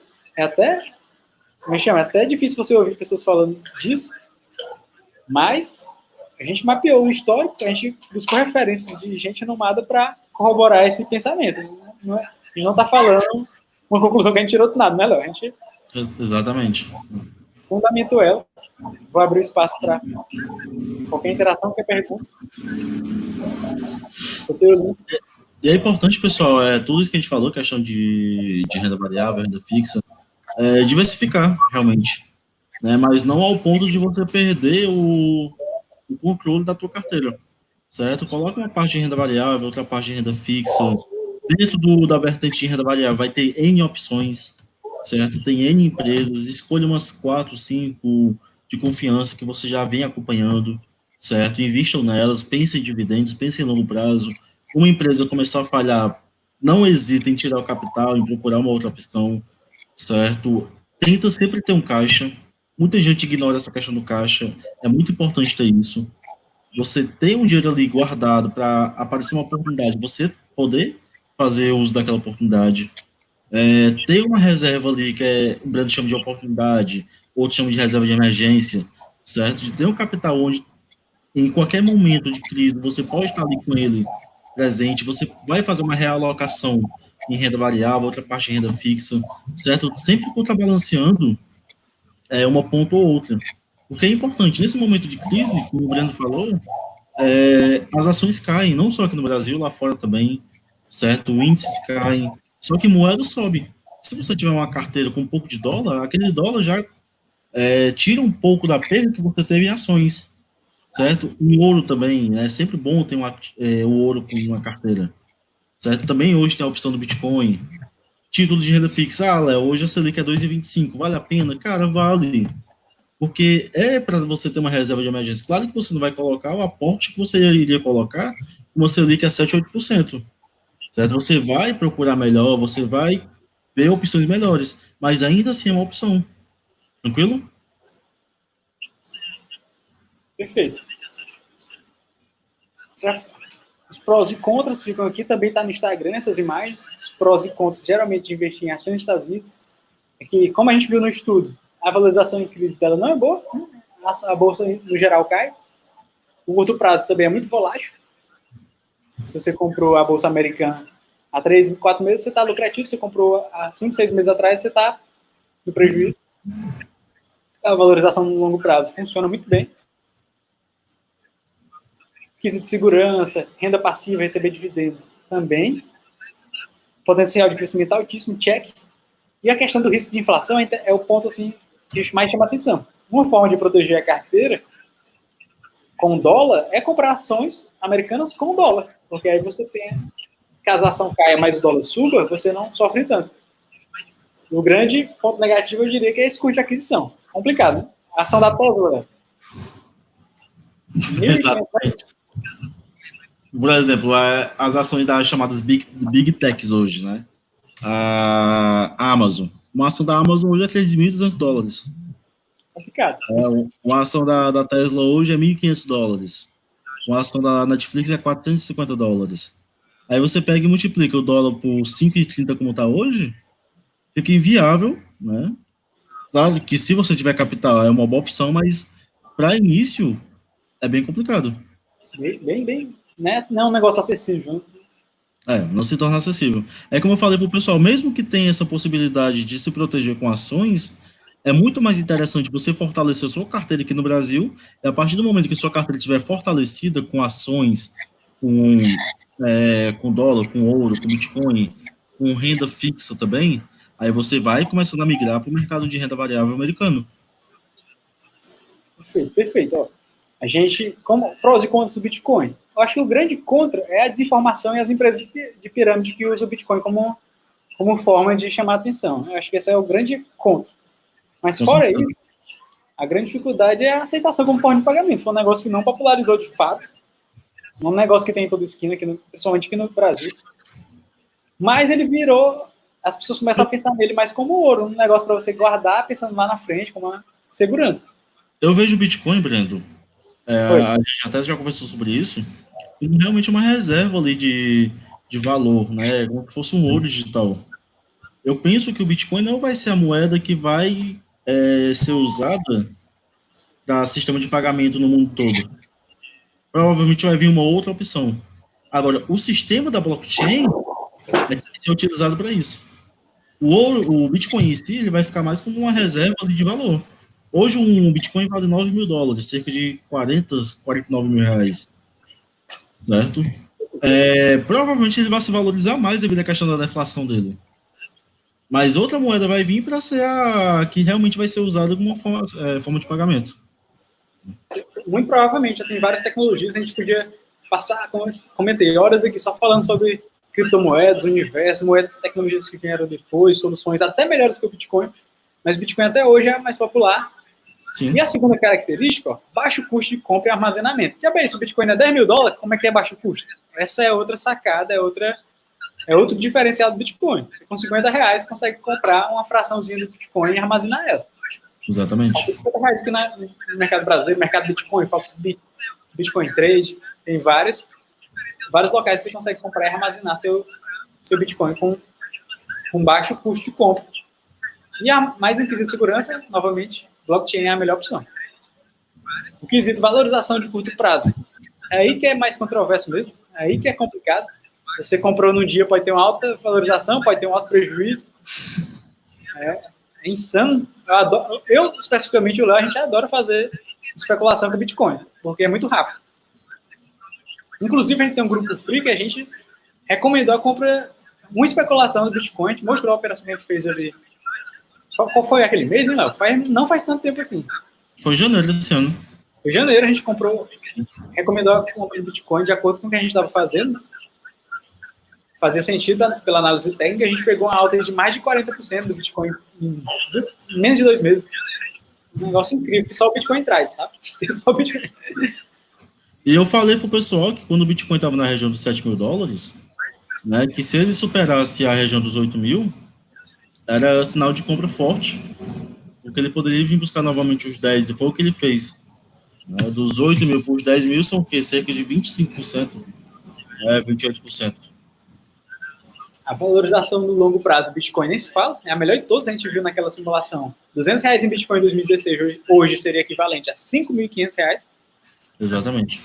difícil você ouvir pessoas falando disso, mas a gente mapeou o histórico, a gente buscou referências de gente renomada para corroborar esse pensamento. A gente não está falando uma conclusão que a gente tirou do nada, né, Léo? A gente Exatamente. fundamentou ela. Vou abrir o espaço para qualquer interação, qualquer pergunta. E é importante, pessoal, tudo isso que a gente falou, questão de renda variável, renda fixa, diversificar, realmente. Né? Mas não ao ponto de você perder o controle da tua carteira, certo? Coloca uma parte de renda variável, outra parte de renda fixa. Dentro da vertente de renda variável vai ter N opções, certo? Tem N empresas, escolha umas 4, 5 de confiança que você já vem acompanhando, certo? Invistam nelas, pensem em dividendos, pensem em longo prazo. Uma empresa começar a falhar, não hesite em tirar o capital, em procurar uma outra opção, certo? Tenta sempre ter um caixa. Muita gente ignora essa questão do caixa, é muito importante ter isso. Você ter um dinheiro ali guardado para aparecer uma oportunidade, você poder fazer uso daquela oportunidade. Ter uma reserva ali, que o Brando chama de oportunidade, outros chamam de reserva de emergência, certo? De ter um capital onde, em qualquer momento de crise, você pode estar ali com ele presente, você vai fazer uma realocação em renda variável, outra parte em renda fixa, certo? Sempre contrabalanceando uma ponta ou outra. Porque é importante, nesse momento de crise, como o Breno falou, as ações caem, não só aqui no Brasil, lá fora também, certo? Índices caem, só que moeda sobe. Se você tiver uma carteira com um pouco de dólar, aquele dólar já tira um pouco da perda que você teve em ações, certo? O ouro também, é sempre bom ter o ouro com uma carteira, certo? Também hoje tem a opção do Bitcoin, título de renda fixa, Léo, hoje a Selic é 2,25, vale a pena? Cara, vale. Porque para você ter uma reserva de emergência. Claro que você não vai colocar o aporte que você iria colocar uma Selic a 7, 8%. Certo? Você vai procurar melhor, você vai ver opções melhores, mas ainda assim é uma opção. Tranquilo? Perfeito. Os prós e contras ficam aqui, também está no Instagram, essas imagens. Os prós e contras, geralmente, de investir em ações nos Estados Unidos, é que, como a gente viu no estudo, a valorização em crise dela não é boa, né? A bolsa, no geral, cai. O curto prazo também é muito volátil. Se você comprou a bolsa americana há 3, 4 meses, você está lucrativo. Se você comprou há 5, 6 meses atrás, você está no prejuízo. A valorização no longo prazo funciona muito bem. O quesito de segurança, renda passiva, receber dividendos também. Potencial de crescimento altíssimo, check. E a questão do risco de inflação é o ponto assim, que mais chama atenção. Uma forma de proteger a carteira com dólar é comprar ações americanas com dólar. Porque aí você tem, caso a ação caia, mas o dólar suba, você não sofre tanto. O grande ponto negativo, eu diria, que é esse custo de aquisição. Complicado, né? A ação da Tesla. Exatamente. Por exemplo, as ações das chamadas Big Techs hoje, né? A Amazon. Uma ação da Amazon hoje é $3.200. Complicado. Uma ação da Tesla hoje é $1.500. Uma ação da Netflix é $450. Aí você pega e multiplica o dólar por 5,30 como está hoje, fica inviável, né? Claro que se você tiver capital é uma boa opção, mas para início é bem complicado. Bem, né? Não é um negócio acessível. Não se torna acessível. É como eu falei para o pessoal, mesmo que tenha essa possibilidade de se proteger com ações, é muito mais interessante você fortalecer a sua carteira aqui no Brasil, e a partir do momento que sua carteira estiver fortalecida com ações, com dólar, com ouro, com Bitcoin, com renda fixa também, aí você vai começando a migrar para o mercado de renda variável americano. Perfeito. Ó. A gente, como prós e contras do Bitcoin, eu acho que o grande contra é a desinformação e as empresas de pirâmide que usam o Bitcoin como forma de chamar atenção. Eu acho que esse é o grande contra. Mas fora isso, a grande dificuldade é a aceitação como forma de pagamento. Foi um negócio que não popularizou de fato. Um negócio que tem em toda esquina, principalmente aqui no Brasil. Mas ele virou... As pessoas começam a pensar nele mais como ouro. Um negócio para você guardar, pensando lá na frente, como uma segurança. Eu vejo o Bitcoin, Brendo, a gente até já conversou sobre isso, como realmente uma reserva ali de valor, né? Como se fosse um ouro digital. Eu penso que o Bitcoin não vai ser a moeda que vai ser usada para sistema de pagamento no mundo todo. Provavelmente vai vir uma outra opção. Agora, o sistema da blockchain vai ser utilizado para isso. O Bitcoin em si, ele vai ficar mais como uma reserva ali de valor. Hoje, um Bitcoin vale $9.000, cerca de 49 mil reais. Certo? Provavelmente ele vai se valorizar mais devido à questão da deflação dele. Mas outra moeda vai vir para ser a que realmente vai ser usada como uma forma de pagamento. Muito provavelmente, já tem várias tecnologias, a gente podia passar, comentei horas aqui só falando sobre criptomoedas, universo, moedas, tecnologias que vieram depois, soluções até melhores que o Bitcoin, mas o Bitcoin até hoje é mais popular. Sim. E a segunda característica, ó, baixo custo de compra e armazenamento. Já bem, se o Bitcoin é $10.000, como é que é baixo custo? Essa é outra sacada, é outro diferencial do Bitcoin. Você com R$50 consegue comprar uma fraçãozinha do Bitcoin e armazenar ela. Exatamente. R$50 aqui no mercado brasileiro, mercado Bitcoin, Bitcoin Trade, tem vários locais que você consegue comprar e armazenar seu Bitcoin com baixo custo de compra. E mais em quesito de segurança, novamente, blockchain é a melhor opção. O quesito valorização de curto prazo. É aí que é mais controverso mesmo, é aí que é complicado. Você comprou num dia, pode ter uma alta valorização, pode ter um alto prejuízo. É insano. Eu especificamente, o Léo, a gente adora fazer especulação com Bitcoin, porque é muito rápido. Inclusive, a gente tem um grupo free que a gente recomendou a compra, uma especulação do Bitcoin, a gente mostrou a operação que a gente fez ali. Qual foi aquele mês, hein, Léo? Não faz tanto tempo assim. Foi em janeiro desse ano. Em janeiro a gente recomendou a compra do Bitcoin de acordo com o que a gente estava fazendo. Fazia sentido pela análise técnica, a gente pegou uma alta de mais de 40% do Bitcoin em menos de 2 meses. Um negócio incrível, que só o Bitcoin traz, sabe? Só o Bitcoin. E eu falei pro pessoal que quando o Bitcoin estava na região dos $7.000, né, que se ele superasse a região dos 8.000, era sinal de compra forte, porque ele poderia vir buscar novamente os 10, e foi o que ele fez. Né, dos 8.000 para os 10.000 são o quê? Cerca de 25%, 28%. A valorização no longo prazo do Bitcoin nem se fala, é a melhor de todas, a gente viu naquela simulação. R$200 em Bitcoin em 2016, hoje seria equivalente a R$5.500. Exatamente.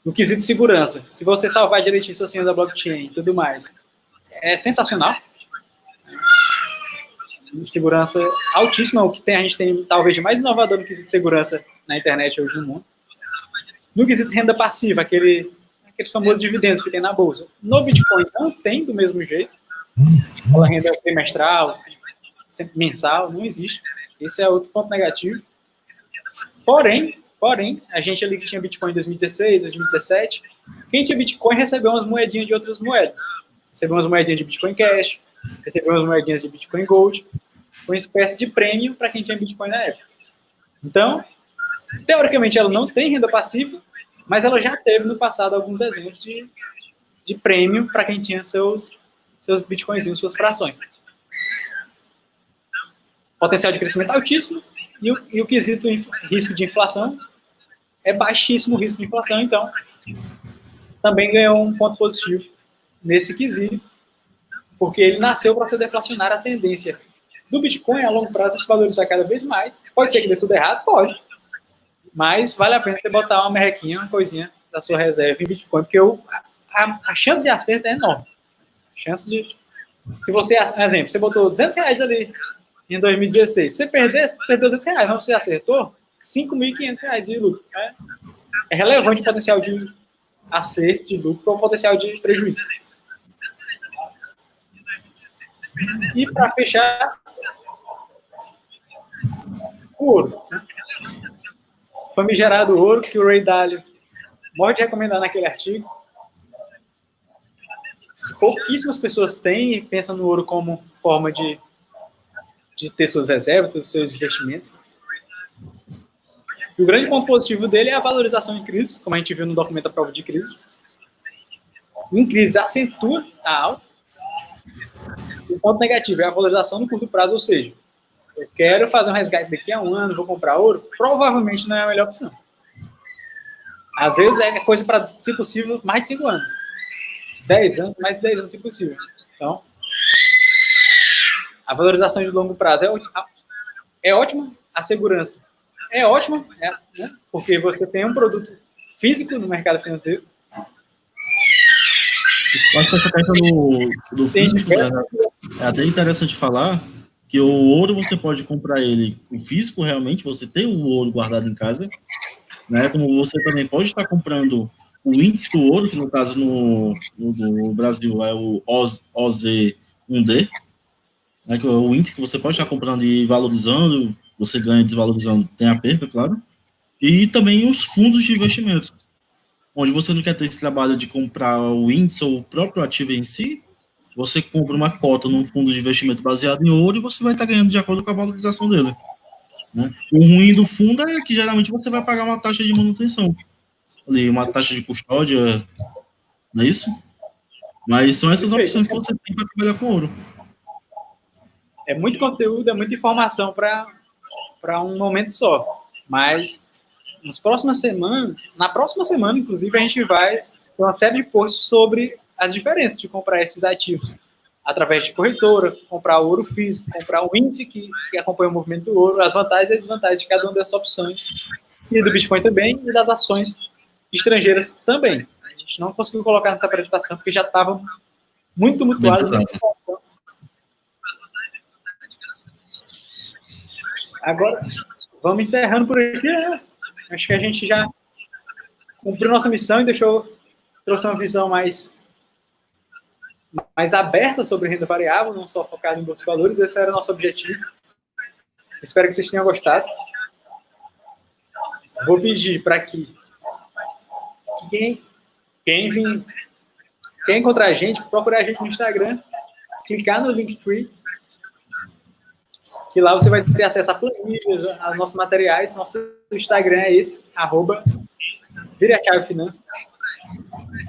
No quesito de segurança, se você salvar direitinho sua senha da blockchain e tudo mais, é sensacional. Segurança altíssima, o que a gente tem talvez de mais inovador no quesito de segurança na internet hoje no mundo. No quesito renda passiva, aqueles famosos dividendos que tem na bolsa. No Bitcoin não tem do mesmo jeito. Aquela renda trimestral, mensal, não existe. Esse é outro ponto negativo. Porém, a gente ali que tinha Bitcoin em 2016, 2017, quem tinha Bitcoin recebeu umas moedinhas de outras moedas. Recebeu umas moedinhas de Bitcoin Cash, recebeu umas moedinhas de Bitcoin Gold, uma espécie de prêmio para quem tinha Bitcoin na época. Então, teoricamente, ela não tem renda passiva, mas ela já teve no passado alguns exemplos de prêmio para quem tinha seus bitcoinzinhos, suas frações. Potencial de crescimento altíssimo e o quesito risco de inflação é baixíssimo o risco de inflação, então também ganhou um ponto positivo nesse quesito, porque ele nasceu para ser deflacionário. A tendência do Bitcoin a longo prazo é se valorizar cada vez mais. Pode ser que dê tudo errado? Pode. Mas vale a pena você botar uma merrequinha, uma coisinha da sua reserva em Bitcoin, porque a chance de acerto é enorme. Se você, por exemplo, você botou R$200 ali em 2016, se você perdeu R$200, mas você acertou, R$5.500 de lucro. É relevante o potencial de acerto de lucro ou o potencial de prejuízo. E para fechar, o ouro. Famigerado ouro, que o Ray Dalio morre de recomendar naquele artigo. Pouquíssimas pessoas têm e pensam no ouro como forma de ter suas reservas, ter seus investimentos. E o grande ponto positivo dele é a valorização em crise, como a gente viu no documento A Prova de Crise. Em crise, acentua a alta. O ponto negativo é a valorização no curto prazo, ou seja, eu quero fazer um resgate daqui a um ano, vou comprar ouro, provavelmente não é a melhor opção. Às vezes é coisa para, se possível, mais de 5 anos. 10 anos, mais de 10 anos, se possível. Então, a valorização de longo prazo é ótima, a segurança é ótima, né? Porque você tem um produto físico no mercado financeiro. Acho que essa questão do físico, né? É até interessante falar que o ouro você pode comprar ele, o físico realmente, você tem o ouro guardado em casa, né? Como você também pode estar comprando o índice do ouro, que no caso no Brasil é o OZ1D, né? Que é o índice que você pode estar comprando e valorizando, você ganha desvalorizando, tem a perda, claro. E também os fundos de investimentos, onde você não quer ter esse trabalho de comprar o índice ou o próprio ativo em si, você compra uma cota num fundo de investimento baseado em ouro e você vai estar ganhando de acordo com a valorização dele, né? O ruim do fundo é que geralmente você vai pagar uma taxa de manutenção, ali, uma taxa de custódia, não é isso? Mas são essas opções que você tem para trabalhar com ouro. É muito conteúdo, é muita informação para um momento só. Mas na próxima semana, inclusive, a gente vai ter uma série de posts sobre as diferenças de comprar esses ativos através de corretora, comprar ouro físico, comprar um índice que acompanha o movimento do ouro, as vantagens e desvantagens de cada uma dessas opções, e do Bitcoin também, e das ações estrangeiras também. A gente não conseguiu colocar nessa apresentação porque já estava muito mutuado. Agora, vamos encerrando por aqui, né? Acho que a gente já cumpriu nossa missão e trouxe uma visão mais aberta sobre renda variável, não só focada em bolsa de valores. Esse era o nosso objetivo. Espero que vocês tenham gostado. Vou pedir para que quem encontrar a gente, procurar a gente no Instagram, clicar no Linktree, que lá você vai ter acesso a planilhas, a nossos materiais. Nosso Instagram é esse, @VireAChaveFinanças,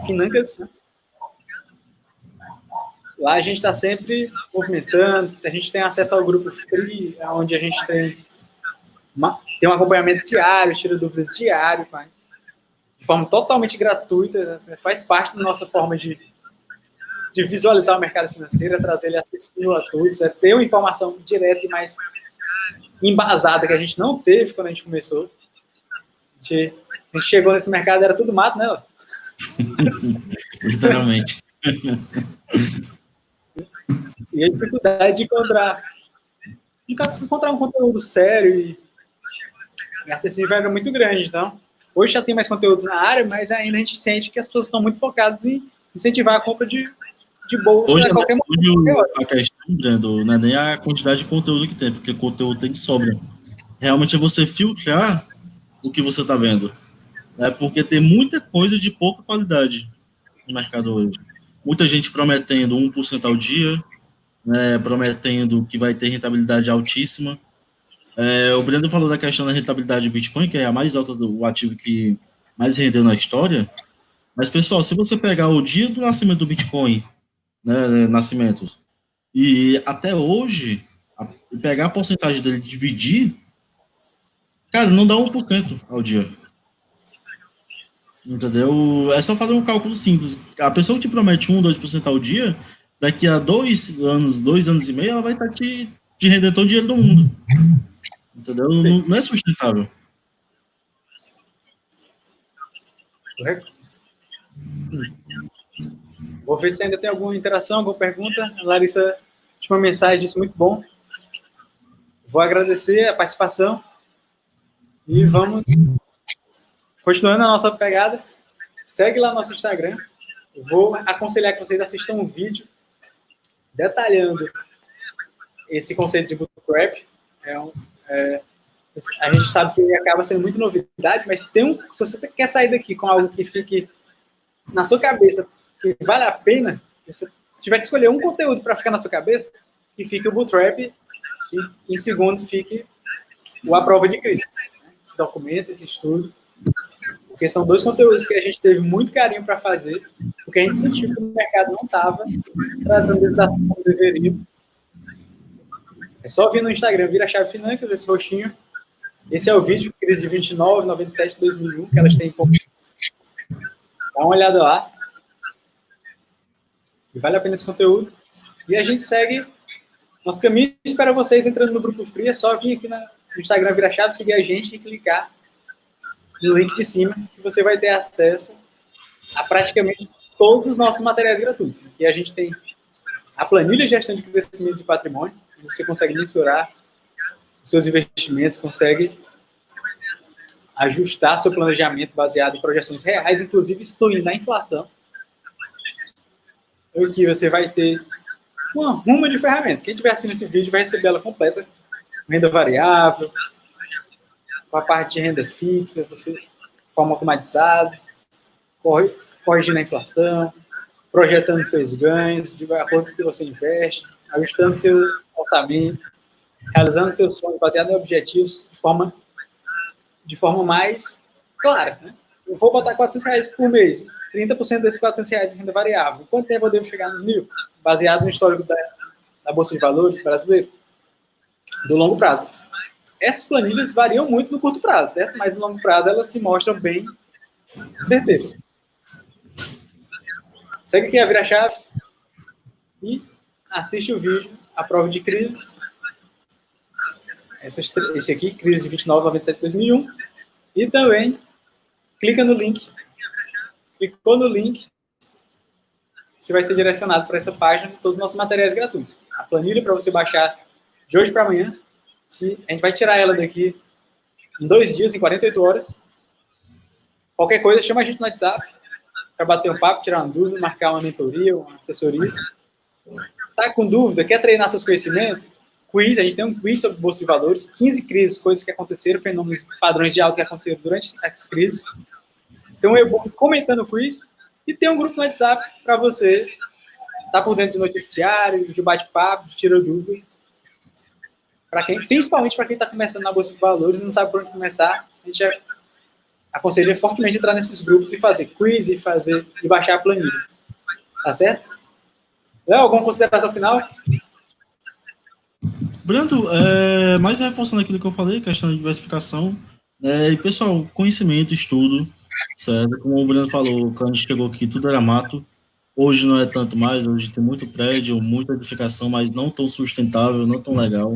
né? Lá a gente está sempre movimentando, a gente tem acesso ao grupo free, onde a gente tem um acompanhamento diário, tira dúvidas diário, de forma totalmente gratuita, faz parte da nossa forma de visualizar o mercado financeiro, é trazer ele acessível a todos, é ter uma informação direta e mais embasada que a gente não teve quando a gente começou. A gente chegou nesse mercado, era tudo mato, né? Literalmente. E a dificuldade de encontrar um conteúdo sério e acessível era muito grande. Então, Hoje já tem mais conteúdo na área, mas ainda a gente sente que as pessoas estão muito focadas em incentivar a compra de bolsa Hoje, a qualquer momento. a questão, Brando, não é nem a quantidade de conteúdo que tem, porque conteúdo tem de sobra. Realmente é você filtrar o que você está vendo. Né? Porque tem muita coisa de pouca qualidade no mercado hoje. Muita gente prometendo 1% ao dia, né, prometendo que vai ter rentabilidade altíssima. O Brando falou da questão da rentabilidade do Bitcoin, que é a mais alta do ativo que mais rendeu na história. Mas, pessoal, se você pegar o dia do nascimento do Bitcoin, né, nascimentos, e até hoje, pegar a porcentagem dele e dividir, cara, não dá 1% ao dia. Entendeu? É só fazer um cálculo simples. A pessoa que te promete 2% ao dia, daqui a 2 anos e meio, ela vai estar te rendendo todo o dinheiro do mundo. Entendeu? Não é sustentável. Correto? Vou ver se ainda tem alguma interação, alguma pergunta. A Larissa, última mensagem, disse muito bom. Vou agradecer a participação e vamos continuando a nossa pegada. Segue lá no nosso Instagram. Vou aconselhar que vocês assistam um vídeo detalhando esse conceito de bootstrap. A gente sabe que acaba sendo muito novidade, mas se você quer sair daqui com algo que fique na sua cabeça, que vale a pena, se tiver que escolher um conteúdo para ficar na sua cabeça, que fique o bootstrap e, em segundo, fique a prova de crise. Esse documento, esse estudo. Porque são 2 conteúdos que a gente teve muito carinho para fazer, porque a gente sentiu que o mercado não estava tratando esses assuntos como deveria. É só vir no Instagram, vira chave Financas, esse roxinho. Esse é o vídeo, crise de 29, 97, 2001, que elas têm em comum. Dá uma olhada lá. E vale a pena esse conteúdo. E a gente segue nosso caminho. Espero vocês entrando no Grupo Free. É só vir aqui no Instagram, vira chave, seguir a gente e clicar no link de cima, que você vai ter acesso a praticamente todos os nossos materiais gratuitos. E a gente tem a planilha de gestão de crescimento de patrimônio, onde você consegue mensurar os seus investimentos, consegue ajustar seu planejamento baseado em projeções reais, inclusive excluindo a inflação. Aqui você vai ter uma ruma de ferramentas. Quem estiver assistindo esse vídeo vai receber ela completa, renda variável, com a parte de renda fixa, você de forma automatizada, corrigindo a inflação, projetando seus ganhos, de acordo com o que você investe, ajustando seu orçamento, realizando seus sonhos baseados em objetivos de forma mais clara. Né? Eu vou botar R$400 por mês, 30% desses R$400 em renda variável. Quanto tempo eu devo chegar nos 1.000? Baseado no histórico da Bolsa de Valores brasileira, do longo prazo. Essas planilhas variam muito no curto prazo, certo? Mas no longo prazo elas se mostram bem certeiras. Segue aqui a Vira Chave e assiste o vídeo, a prova de crise. Esse aqui, crise de 29, 97, 2001. E também clica no link. Clicou no link, você vai ser direcionado para essa página com todos os nossos materiais gratuitos. A planilha para você baixar de hoje para amanhã. A gente vai tirar ela daqui em 2 dias, em 48 horas. Qualquer coisa, chama a gente no WhatsApp para bater um papo, tirar uma dúvida, marcar uma mentoria, uma assessoria. Tá com dúvida? Quer treinar seus conhecimentos? Quiz, a gente tem um quiz sobre Bolsa de Valores, 15 crises, coisas que aconteceram, fenômenos, padrões de alta que aconteceram durante as crises. Tem um e-book comentando o quiz e tem um grupo no WhatsApp para você estar por dentro de notícias diárias, de bate-papo, de tirar dúvidas. Principalmente para quem está começando na Bolsa de Valores e não sabe por onde começar, a gente aconselha fortemente entrar nesses grupos e fazer quiz e baixar a planilha. Tá certo? Léo, alguma consideração final? Brando, mais reforçando aquilo que eu falei, questão de diversificação, e pessoal, conhecimento, estudo, certo? Como o Brando falou, quando a gente chegou aqui, tudo era mato. Hoje não é tanto mais, hoje tem muito prédio, muita edificação, mas não tão sustentável, não tão legal.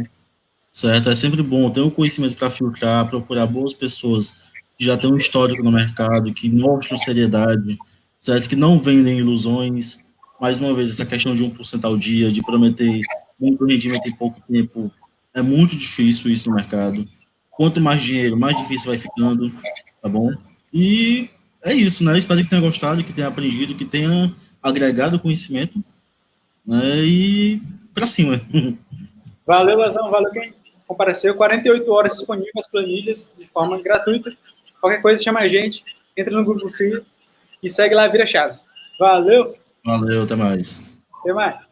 Certo? É sempre bom ter um conhecimento para filtrar, procurar boas pessoas que já têm um histórico no mercado, que mostram seriedade, certo? Que não vendem ilusões. Mais uma vez, essa questão de 1% ao dia, de prometer muito rendimento em pouco tempo, é muito difícil isso no mercado. Quanto mais dinheiro, mais difícil vai ficando, tá bom? E é isso, né? Espero que tenha gostado, que tenha aprendido, que tenha agregado conhecimento, né? E para cima. Valeu, Lazão. Valeu quem compareceu. 48 horas disponíveis as planilhas de forma gratuita. Qualquer coisa, chama a gente. Entra no grupo Free e segue lá, Vira Chaves. Valeu. Valeu, até mais. Até mais.